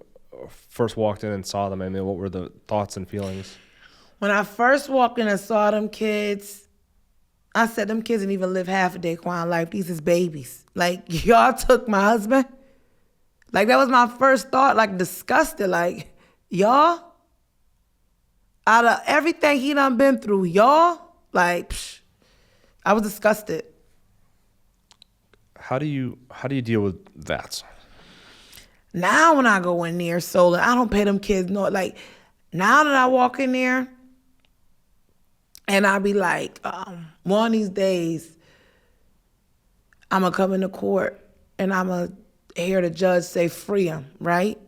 first walked in and saw them? I mean, what were the thoughts and feelings? When I first walked in and saw them kids, I said, them kids didn't even live half of Daquan life. These is babies. Like, y'all took my husband. Like, that was my first thought, like, disgusted. Like, y'all, out of everything he done been through, y'all, like, I was disgusted. How do you deal with that? Now when I go in there, Solon, I don't pay them kids no, like, now that I walk in there, and I be like, one of these days, I'm going to come into court, and I'm going to hear the judge say, free him, right?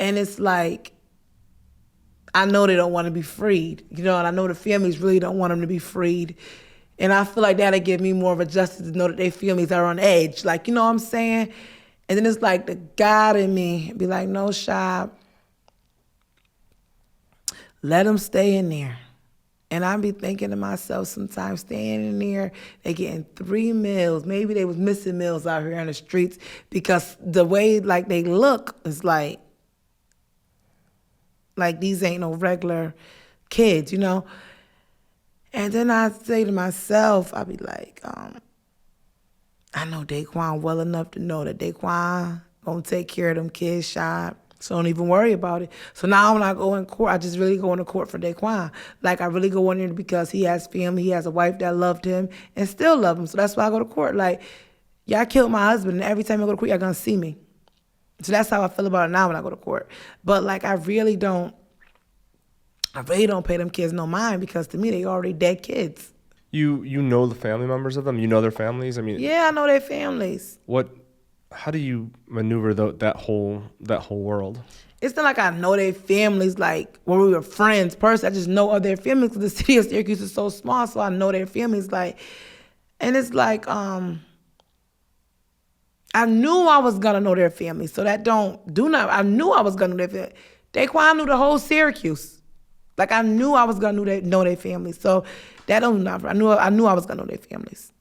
And it's like, I know they don't want to be freed, you know, and I know the families really don't want them to be freed. And I feel like that'll give me more of a justice to know that their families are on edge. Like, you know what I'm saying? And then it's like the God in me be like, no, Shab, let them stay in there. And I be thinking to myself sometimes, staying in there, they getting 3 meals. Maybe they was missing meals out here in the streets because the way like they look is like these ain't no regular kids, you know? And then I say to myself, I be like, I know Daquan well enough to know that Daquan gonna take care of them kids, Shab. So don't even worry about it. So now when I go in court, I just really go into court for Daquan. Like, I really go in there because he has family, he has a wife that loved him and still love him. So that's why I go to court. Like, y'all killed my husband, and every time I go to court, y'all gonna see me. So that's how I feel about it now when I go to court. But like, I really don't pay them kids no mind because to me, they already dead kids. You know the family members of them? You know their families? I mean, yeah, I know their families. How do you maneuver that whole world? It's not like I know their families like when we were friends personally. I just know of their families because the city of Syracuse is so small, so I know their families. Like, and it's like I knew I was gonna know their families, so that I knew I was gonna know their families. Daquan knew the whole Syracuse. Like, I knew I was gonna know their families, so that don't matter. I knew I was gonna know their families.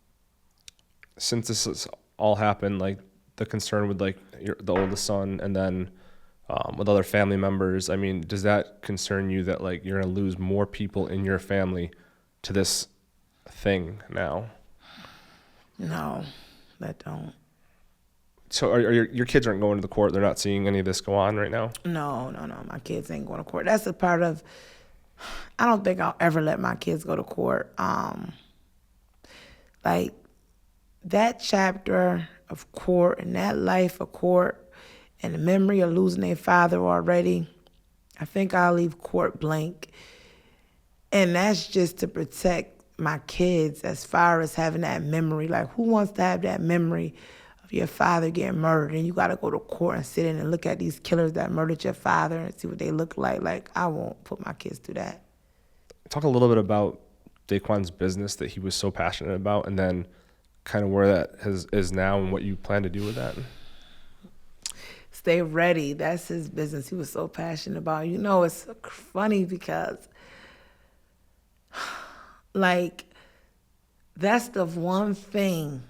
Since this has all happened, like, the concern with like the oldest son and then with other family members, I mean, does that concern you that like you're gonna lose more people in your family to this thing now? No, that don't. So are your kids aren't going to the court? They're not seeing any of this go on right now? No. My kids ain't going to court. That's a part of, I don't think I'll ever let my kids go to court. Like, that chapter of court and that life of court and the memory of losing their father already, I think I'll leave court blank. And that's just to protect my kids as far as having that memory. Like, who wants to have that memory of your father getting murdered and you got to go to court and sit in and look at these killers that murdered your father and see what they look like? Like, I won't put my kids through that. Talk a little bit about Daquan's business that he was so passionate about, and then kind of where that is now and what you plan to do with that. Stay ready. That's his business. He was so passionate about. You know, it's funny because, like, that's the one thing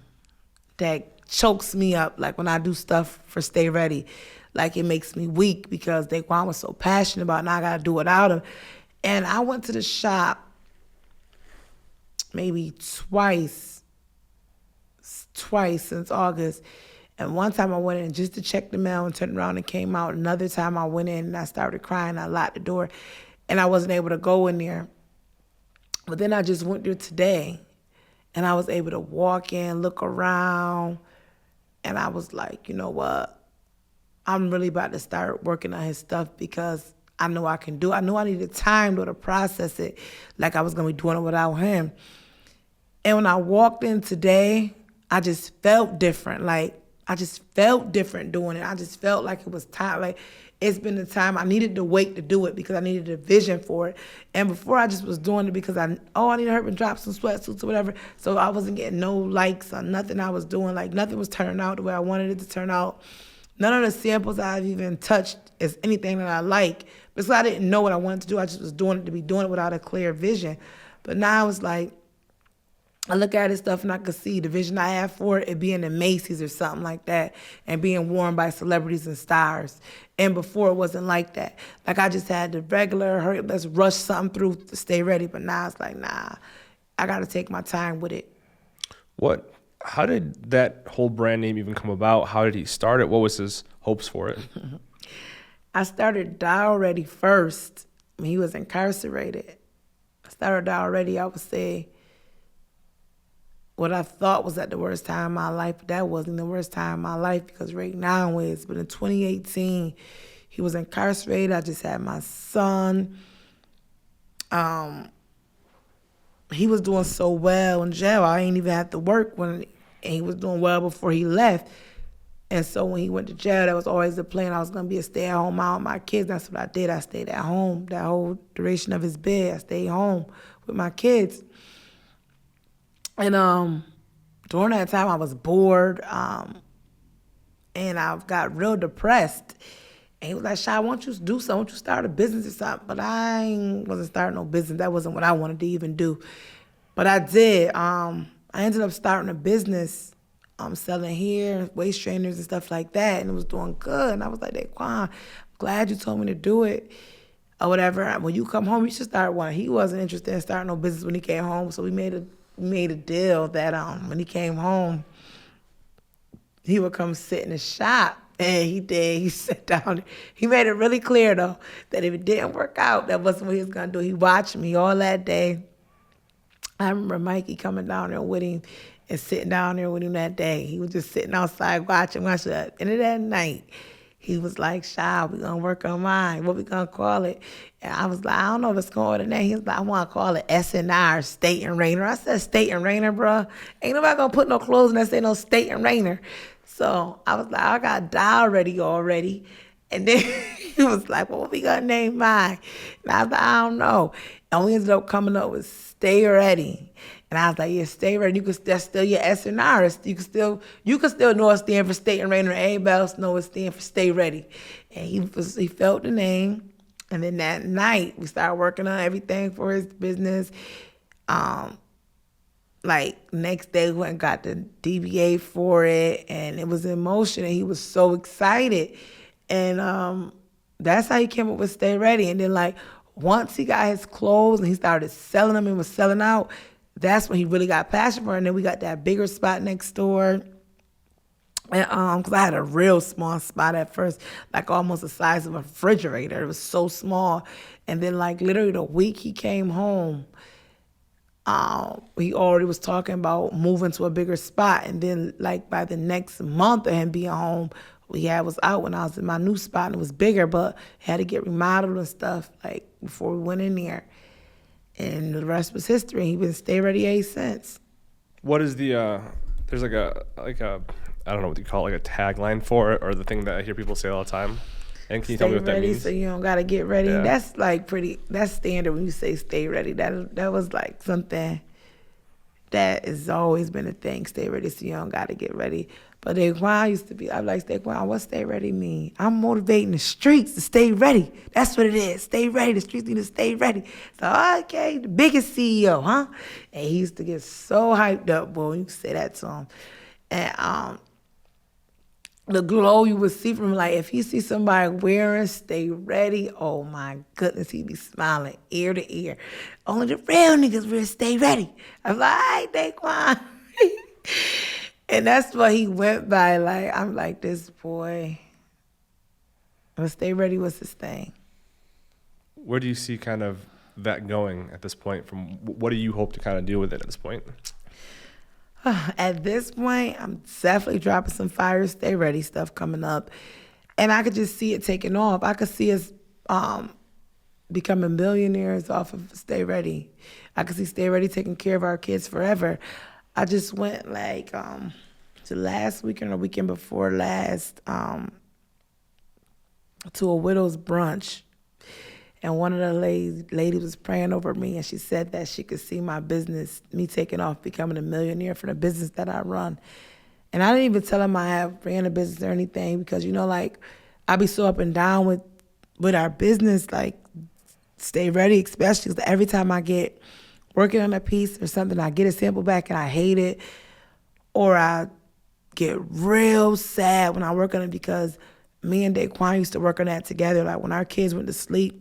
that chokes me up. Like, when I do stuff for Stay Ready, like, it makes me weak because Daquan was so passionate about it, and I got to do without him. And I went to the shop maybe twice since August. And one time I went in just to check the mail and turned around and came out. Another time I went in and I started crying. I locked the door and I wasn't able to go in there. But then I just went there today and I was able to walk in, look around, and I was like, you know what? I'm really about to start working on his stuff because I know I can do it. I knew I needed time to process it like I was going to be doing it without him. And when I walked in today, I just felt different. Like, I just felt different doing it. I just felt like it was time. Like, it's been the time. I needed to wait to do it because I needed a vision for it. And before, I just was doing it because I need to hurry and drop some sweatsuits or whatever. So I wasn't getting no likes on nothing I was doing. Like, nothing was turning out the way I wanted it to turn out. None of the samples I've even touched is anything that I like. Because I didn't know what I wanted to do. I just was doing it to be doing it without a clear vision. But now it's like, I look at his stuff and I could see the vision I have for it being in Macy's or something like that and being worn by celebrities and stars. And before it wasn't like that. Like, I just had the regular, hurry, let's rush something through to Stay Ready. But now it's like, nah, I got to take my time with it. How did that whole brand name even come about? How did he start it? What was his hopes for it? I started Dial Ready first when he was incarcerated. I started Dial Ready, I would say, what I thought was at the worst time in my life, but that wasn't the worst time in my life because right now it is. But in 2018, he was incarcerated. I just had my son. He was doing so well in jail. I ain't even have to work and he was doing well before he left. And so when he went to jail, that was always the plan. I was going to be a stay-at-home mom with my kids. That's what I did. I stayed at home that whole duration of his bid. I stayed home with my kids. And during that time, I was bored, and I got real depressed. And he was like, Shy, why don't you do something? Why don't you start a business or something? But I wasn't starting no business. That wasn't what I wanted to even do. But I did. I ended up starting a business, selling hair, waist trainers and stuff like that. And it was doing good. And I was like, Daquan, I'm glad you told me to do it or whatever. When you come home, you should start one. He wasn't interested in starting no business when he came home. So we made a deal that when he came home, he would come sit in the shop. And he did. He sat down. He made it really clear, though, that if it didn't work out, that wasn't what he was going to do. He watched me all that day. I remember Mikey coming down there with him and sitting down there with him that day. He was just sitting outside watching. At the end of that night, he was like, Shy, we're going to work on mine. What we going to call it? And I was like, I don't know if it's going to name. He was like, I want to call it S&R, State and Rainer. I said, State and Rainer, bro. Ain't nobody going to put no clothes in that say no State and Rainer. So I was like, I got Dial Ready already. And then he was like, well, what we going to name mine? And I was like, I don't know. And we ended up coming up with Stay Ready. And I was like, yeah, Stay Ready. That's still your S&R. You can still know it stand for State and Rainer. Everybody else know it stand for Stay Ready. And he felt the name. And then that night, we started working on everything for his business. Next day, we went and got the DBA for it, and it was in motion, and he was so excited. And that's how he came up with Stay Ready. And then, once he got his clothes and he started selling them and was selling out, that's when he really got passionate for it. And then we got that bigger spot next door. And because I had a real small spot at first, almost the size of a refrigerator. It was so small. And then literally the week he came home, he already was talking about moving to a bigger spot. And then by the next month of him being home, was out when I was in my new spot, and it was bigger, but had to get remodeled and stuff before we went in there. And the rest was history. He been Stay Ready ever since. What is the there's a I don't know what you call it, a tagline for it, or the thing that I hear people say all the time? And can you tell me what that means? So you don't gotta get ready. Yeah. That's that's standard when you say Stay Ready. That was something that has always been a thing. Stay ready, so you don't gotta get ready. But Daquan used to be, I'm like, Daquan, what Stay Ready mean? I'm motivating the streets to stay ready. That's what it is. Stay ready. The streets need to stay ready. So, okay, the biggest CEO, huh? And he used to get so hyped up, boy. You can say that to him. And the glow you would see from him, if he see somebody wearing Stay Ready, oh my goodness, he'd be smiling ear to ear. Only the real niggas will Stay Ready. I'm like, all right, Daquan. And that's what he went by. I'm like, this boy. But Stay Ready was his thing. Where do you see kind of that going at this point? From what do you hope to kind of do with it at this point? At this point, I'm definitely dropping some fire Stay Ready stuff coming up. And I could just see it taking off. I could see us becoming millionaires off of Stay Ready. I could see Stay Ready taking care of our kids forever. I just went to last weekend or weekend before last to a widow's brunch. And one of the ladies was praying over me, and she said that she could see my business, me taking off, becoming a millionaire for the business that I run. And I didn't even tell them I ran a business or anything because, I be so up and down with our business, Stay Ready, especially because every time I get working on a piece or something, I get a sample back and I hate it, or I get real sad when I work on it because me and Daquan used to work on that together. When our kids went to sleep,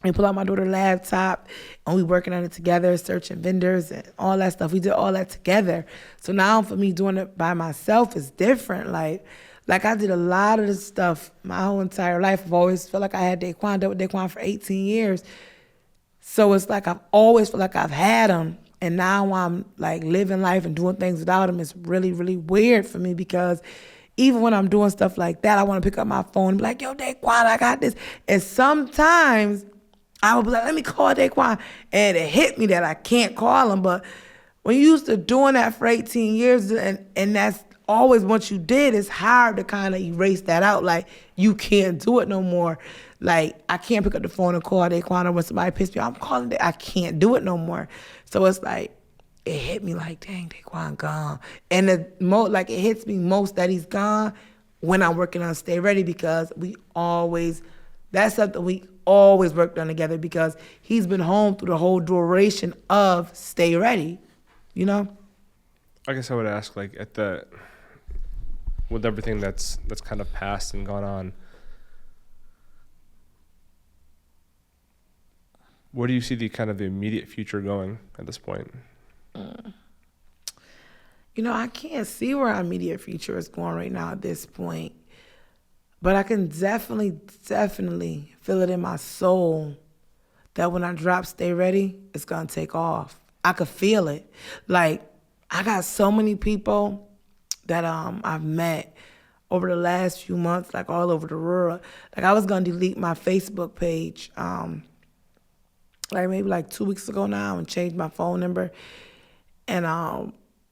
We pull out my daughter's laptop and we working on it together, searching vendors and all that stuff. We did all that together. So now for me doing it by myself is different. Like I did a lot of this stuff my whole entire life. I've always felt like I had Daquan, dealt with Daquan for 18 years. So it's like I've always felt like I've had him. And now I'm like living life and doing things without him. It's really, really weird for me because even when I'm doing stuff like that, I want to pick up my phone and be like, yo, Daquan, I got this. And sometimes I would be like, let me call Daquan. And it hit me that I can't call him. But when you used to doing that for 18 years and that's always what you did, it's hard to kind of erase that out. Like, you can't do it no more. Like, I can't pick up the phone and call Daquan, or when somebody pissed me off, I'm calling I can't do it no more. So it's like, it hit me like, dang, Daquan gone. And it hits me most that he's gone when I'm working on Stay Ready, because that's something we always worked on together, because he's been home through the whole duration of Stay Ready, you know? I guess I would ask, like, with everything that's kind of passed and gone on, where do you see the kind of the immediate future going at this point? I can't see where our immediate future is going right now at this point. But I can definitely feel it in my soul that when I drop Stay Ready, it's going to take off. I could feel it. Like, I got so many people that I've met over the last few months, like all over the world. Like, I was going to delete my Facebook page maybe 2 weeks ago now and change my phone number. And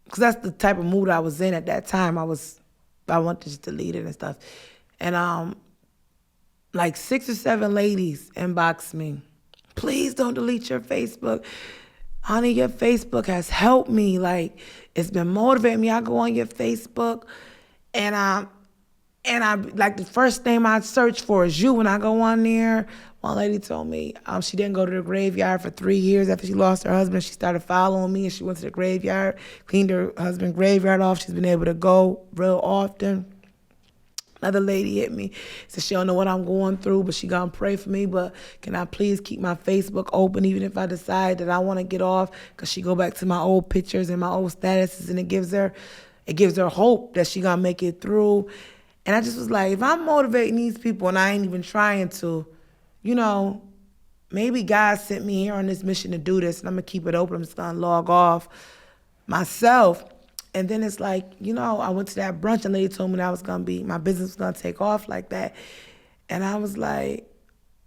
because that's the type of mood I was in at that time. I wanted to just delete it and stuff. And 6 or 7 ladies inboxed me, please don't delete your Facebook. Honey, your Facebook has helped me. Like, it's been motivating me. I go on your Facebook and I like, the first name I search for is you when I go on there. One lady told me she didn't go to the graveyard for 3 years after she lost her husband. She started following me and she went to the graveyard, cleaned her husband's graveyard off. She's been able to go real often. Another lady hit me, said she don't know what I'm going through, but she gonna pray for me. But can I please keep my Facebook open even if I decide that I want to get off? Because she go back to my old pictures and my old statuses, and it gives her hope that she gonna make it through. And I just was like, if I'm motivating these people and I ain't even trying to, maybe God sent me here on this mission to do this, and I'm gonna keep it open. I'm just gonna log off myself. And then it's like, I went to that brunch and lady told me that my business was going to take off like that. And I was like,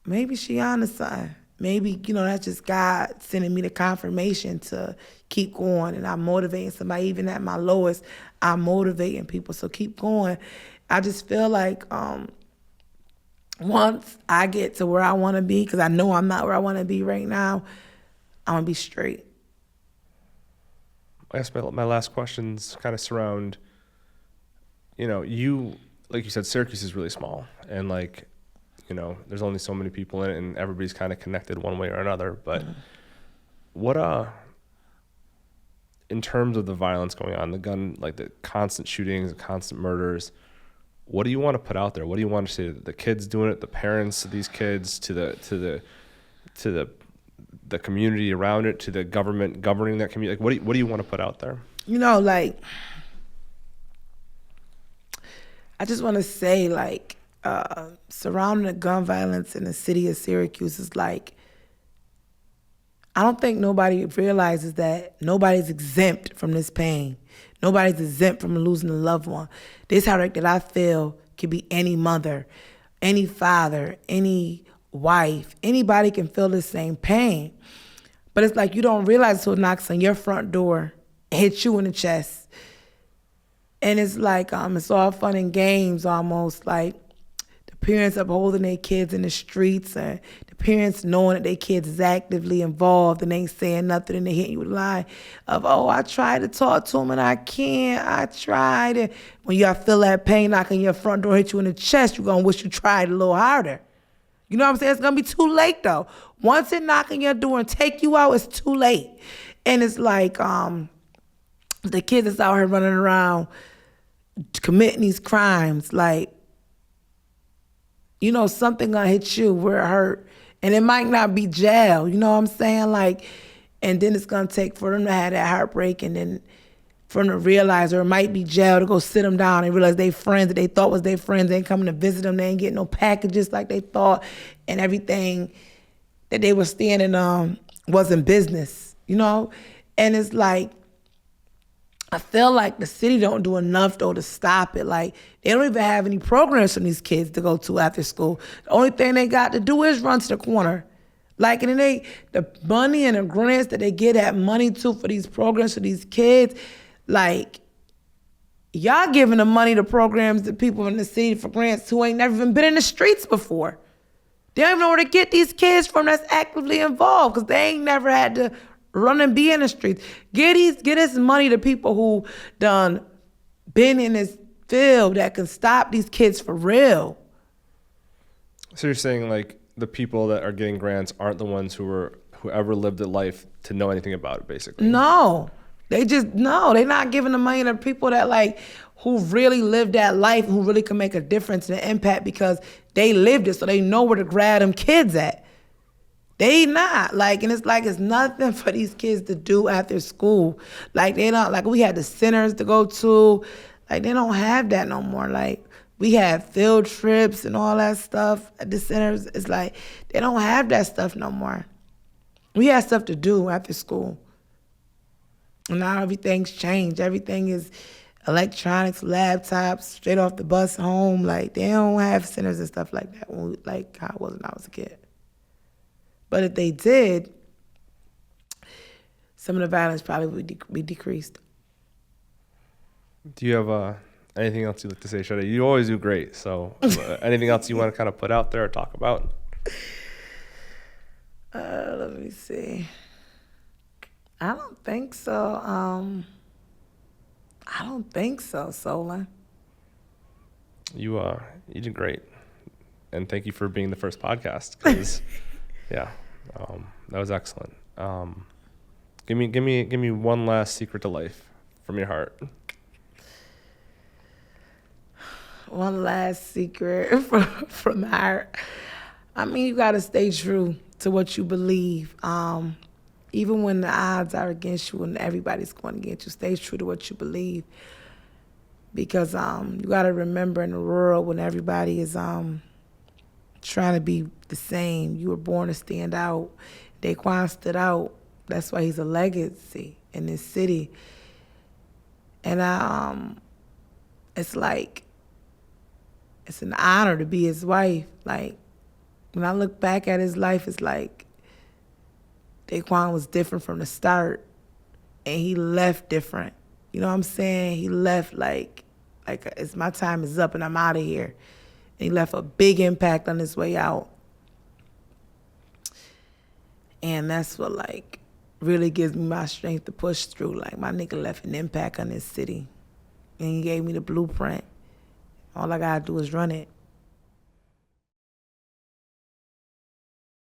maybe she on to something. Maybe, that's just God sending me the confirmation to keep going. And I'm motivating somebody. Even at my lowest, I'm motivating people. So keep going. I just feel like once I get to where I want to be, because I know I'm not where I want to be right now, I'm going to be straight. I guess my last questions kind of surround, you, like you said, Syracuse is really small, and there's only so many people in it, and everybody's kind of connected one way or another. But what, in terms of the violence going on, the gun, like the constant shootings, the constant murders, what do you want to put out there? What do you want to say to the kids doing it, the parents of these kids, to the community around it, to the government governing that community? Like, what do you want to put out there? I just want to say, surrounding the gun violence in the city of Syracuse is like, I don't think nobody realizes that nobody's exempt from this pain. Nobody's exempt from losing a loved one. This heartache that I feel could be any mother, any father, any wife. Anybody can feel the same pain. But it's like you don't realize until it knocks on your front door and hits you in the chest. And it's like it's all fun and games almost, like the parents upholding their kids in the streets, and the parents knowing that their kids is actively involved and ain't saying nothing, and they hit you with a lie of, oh, I tried to talk to him and I can't, I tried. And when you feel that pain knocking your front door, hit you in the chest, you're going to wish you tried a little harder. You know what I'm saying? It's going to be too late, though. Once it knock on your door and take you out, it's too late. And it's like the kids that's out here running around committing these crimes, like, something going to hit you where it hurt, And it might not be jail, you know what I'm saying? Like, and then it's gonna take for them to have that heartbreak, and then for them to realize, or it might be jail to go sit them down and realize they friends that they thought was their friends ain't coming to visit them, they ain't getting no packages like they thought, and everything that they were standing on wasn't business, you know? And it's like, I feel like the city don't do enough though to stop it. Like, they don't even have any programs for these kids to go to after school. The only thing they got to do is run to the corner. Like, and then the money and the grants that they get that money to for these programs for these kids, like, y'all giving the money to programs to people in the city for grants who ain't never even been in the streets before. They don't even know where to get these kids from that's actively involved, because they ain't never had to run and be in the streets. Get this money to people who done been in this field that can stop these kids for real. So you're saying like the people that are getting grants aren't the ones whoever lived a life to know anything about it, basically? No. They're not giving the money to people that like who really lived that life, who really can make a difference and an impact because they lived it, so they know where to grab them kids at. They not, like, and it's like it's nothing for these kids to do after school. Like, they don't, like, we had the centers to go to. Like, they don't have that no more. Like, we had field trips and all that stuff at the centers. It's like, they don't have that stuff no more. We had stuff to do after school. And now everything's changed. Everything is electronics, laptops, straight off the bus home. Like, they don't have centers and stuff like that, like how it was when I was a kid. But if they did, some of the violence probably would be decreased. Do you have anything else you'd like to say, Sade? You always do great. So anything else you want to kind of put out there or talk about? Let me see. I don't think so. I don't think so, Solon. You did great. And thank you for being the first podcast. Because, yeah, that was excellent. Give me one last secret to life from your heart. One last secret from my heart. I mean, you gotta stay true to what you believe. Even when the odds are against you and everybody's going against you, stay true to what you believe. Because you gotta remember, in the world when everybody is trying to be the same, you were born to stand out. Daquan stood out. That's why he's a legacy in this city. And it's like, it's an honor to be his wife. Like, when I look back at his life, it's like Daquan was different from the start, and he left different. You know what I'm saying? He left like it's my time is up and I'm out of here. And he left a big impact on his way out. And that's what like really gives me my strength to push through. Like, my nigga left an impact on this city, and he gave me the blueprint. All I gotta do is run it.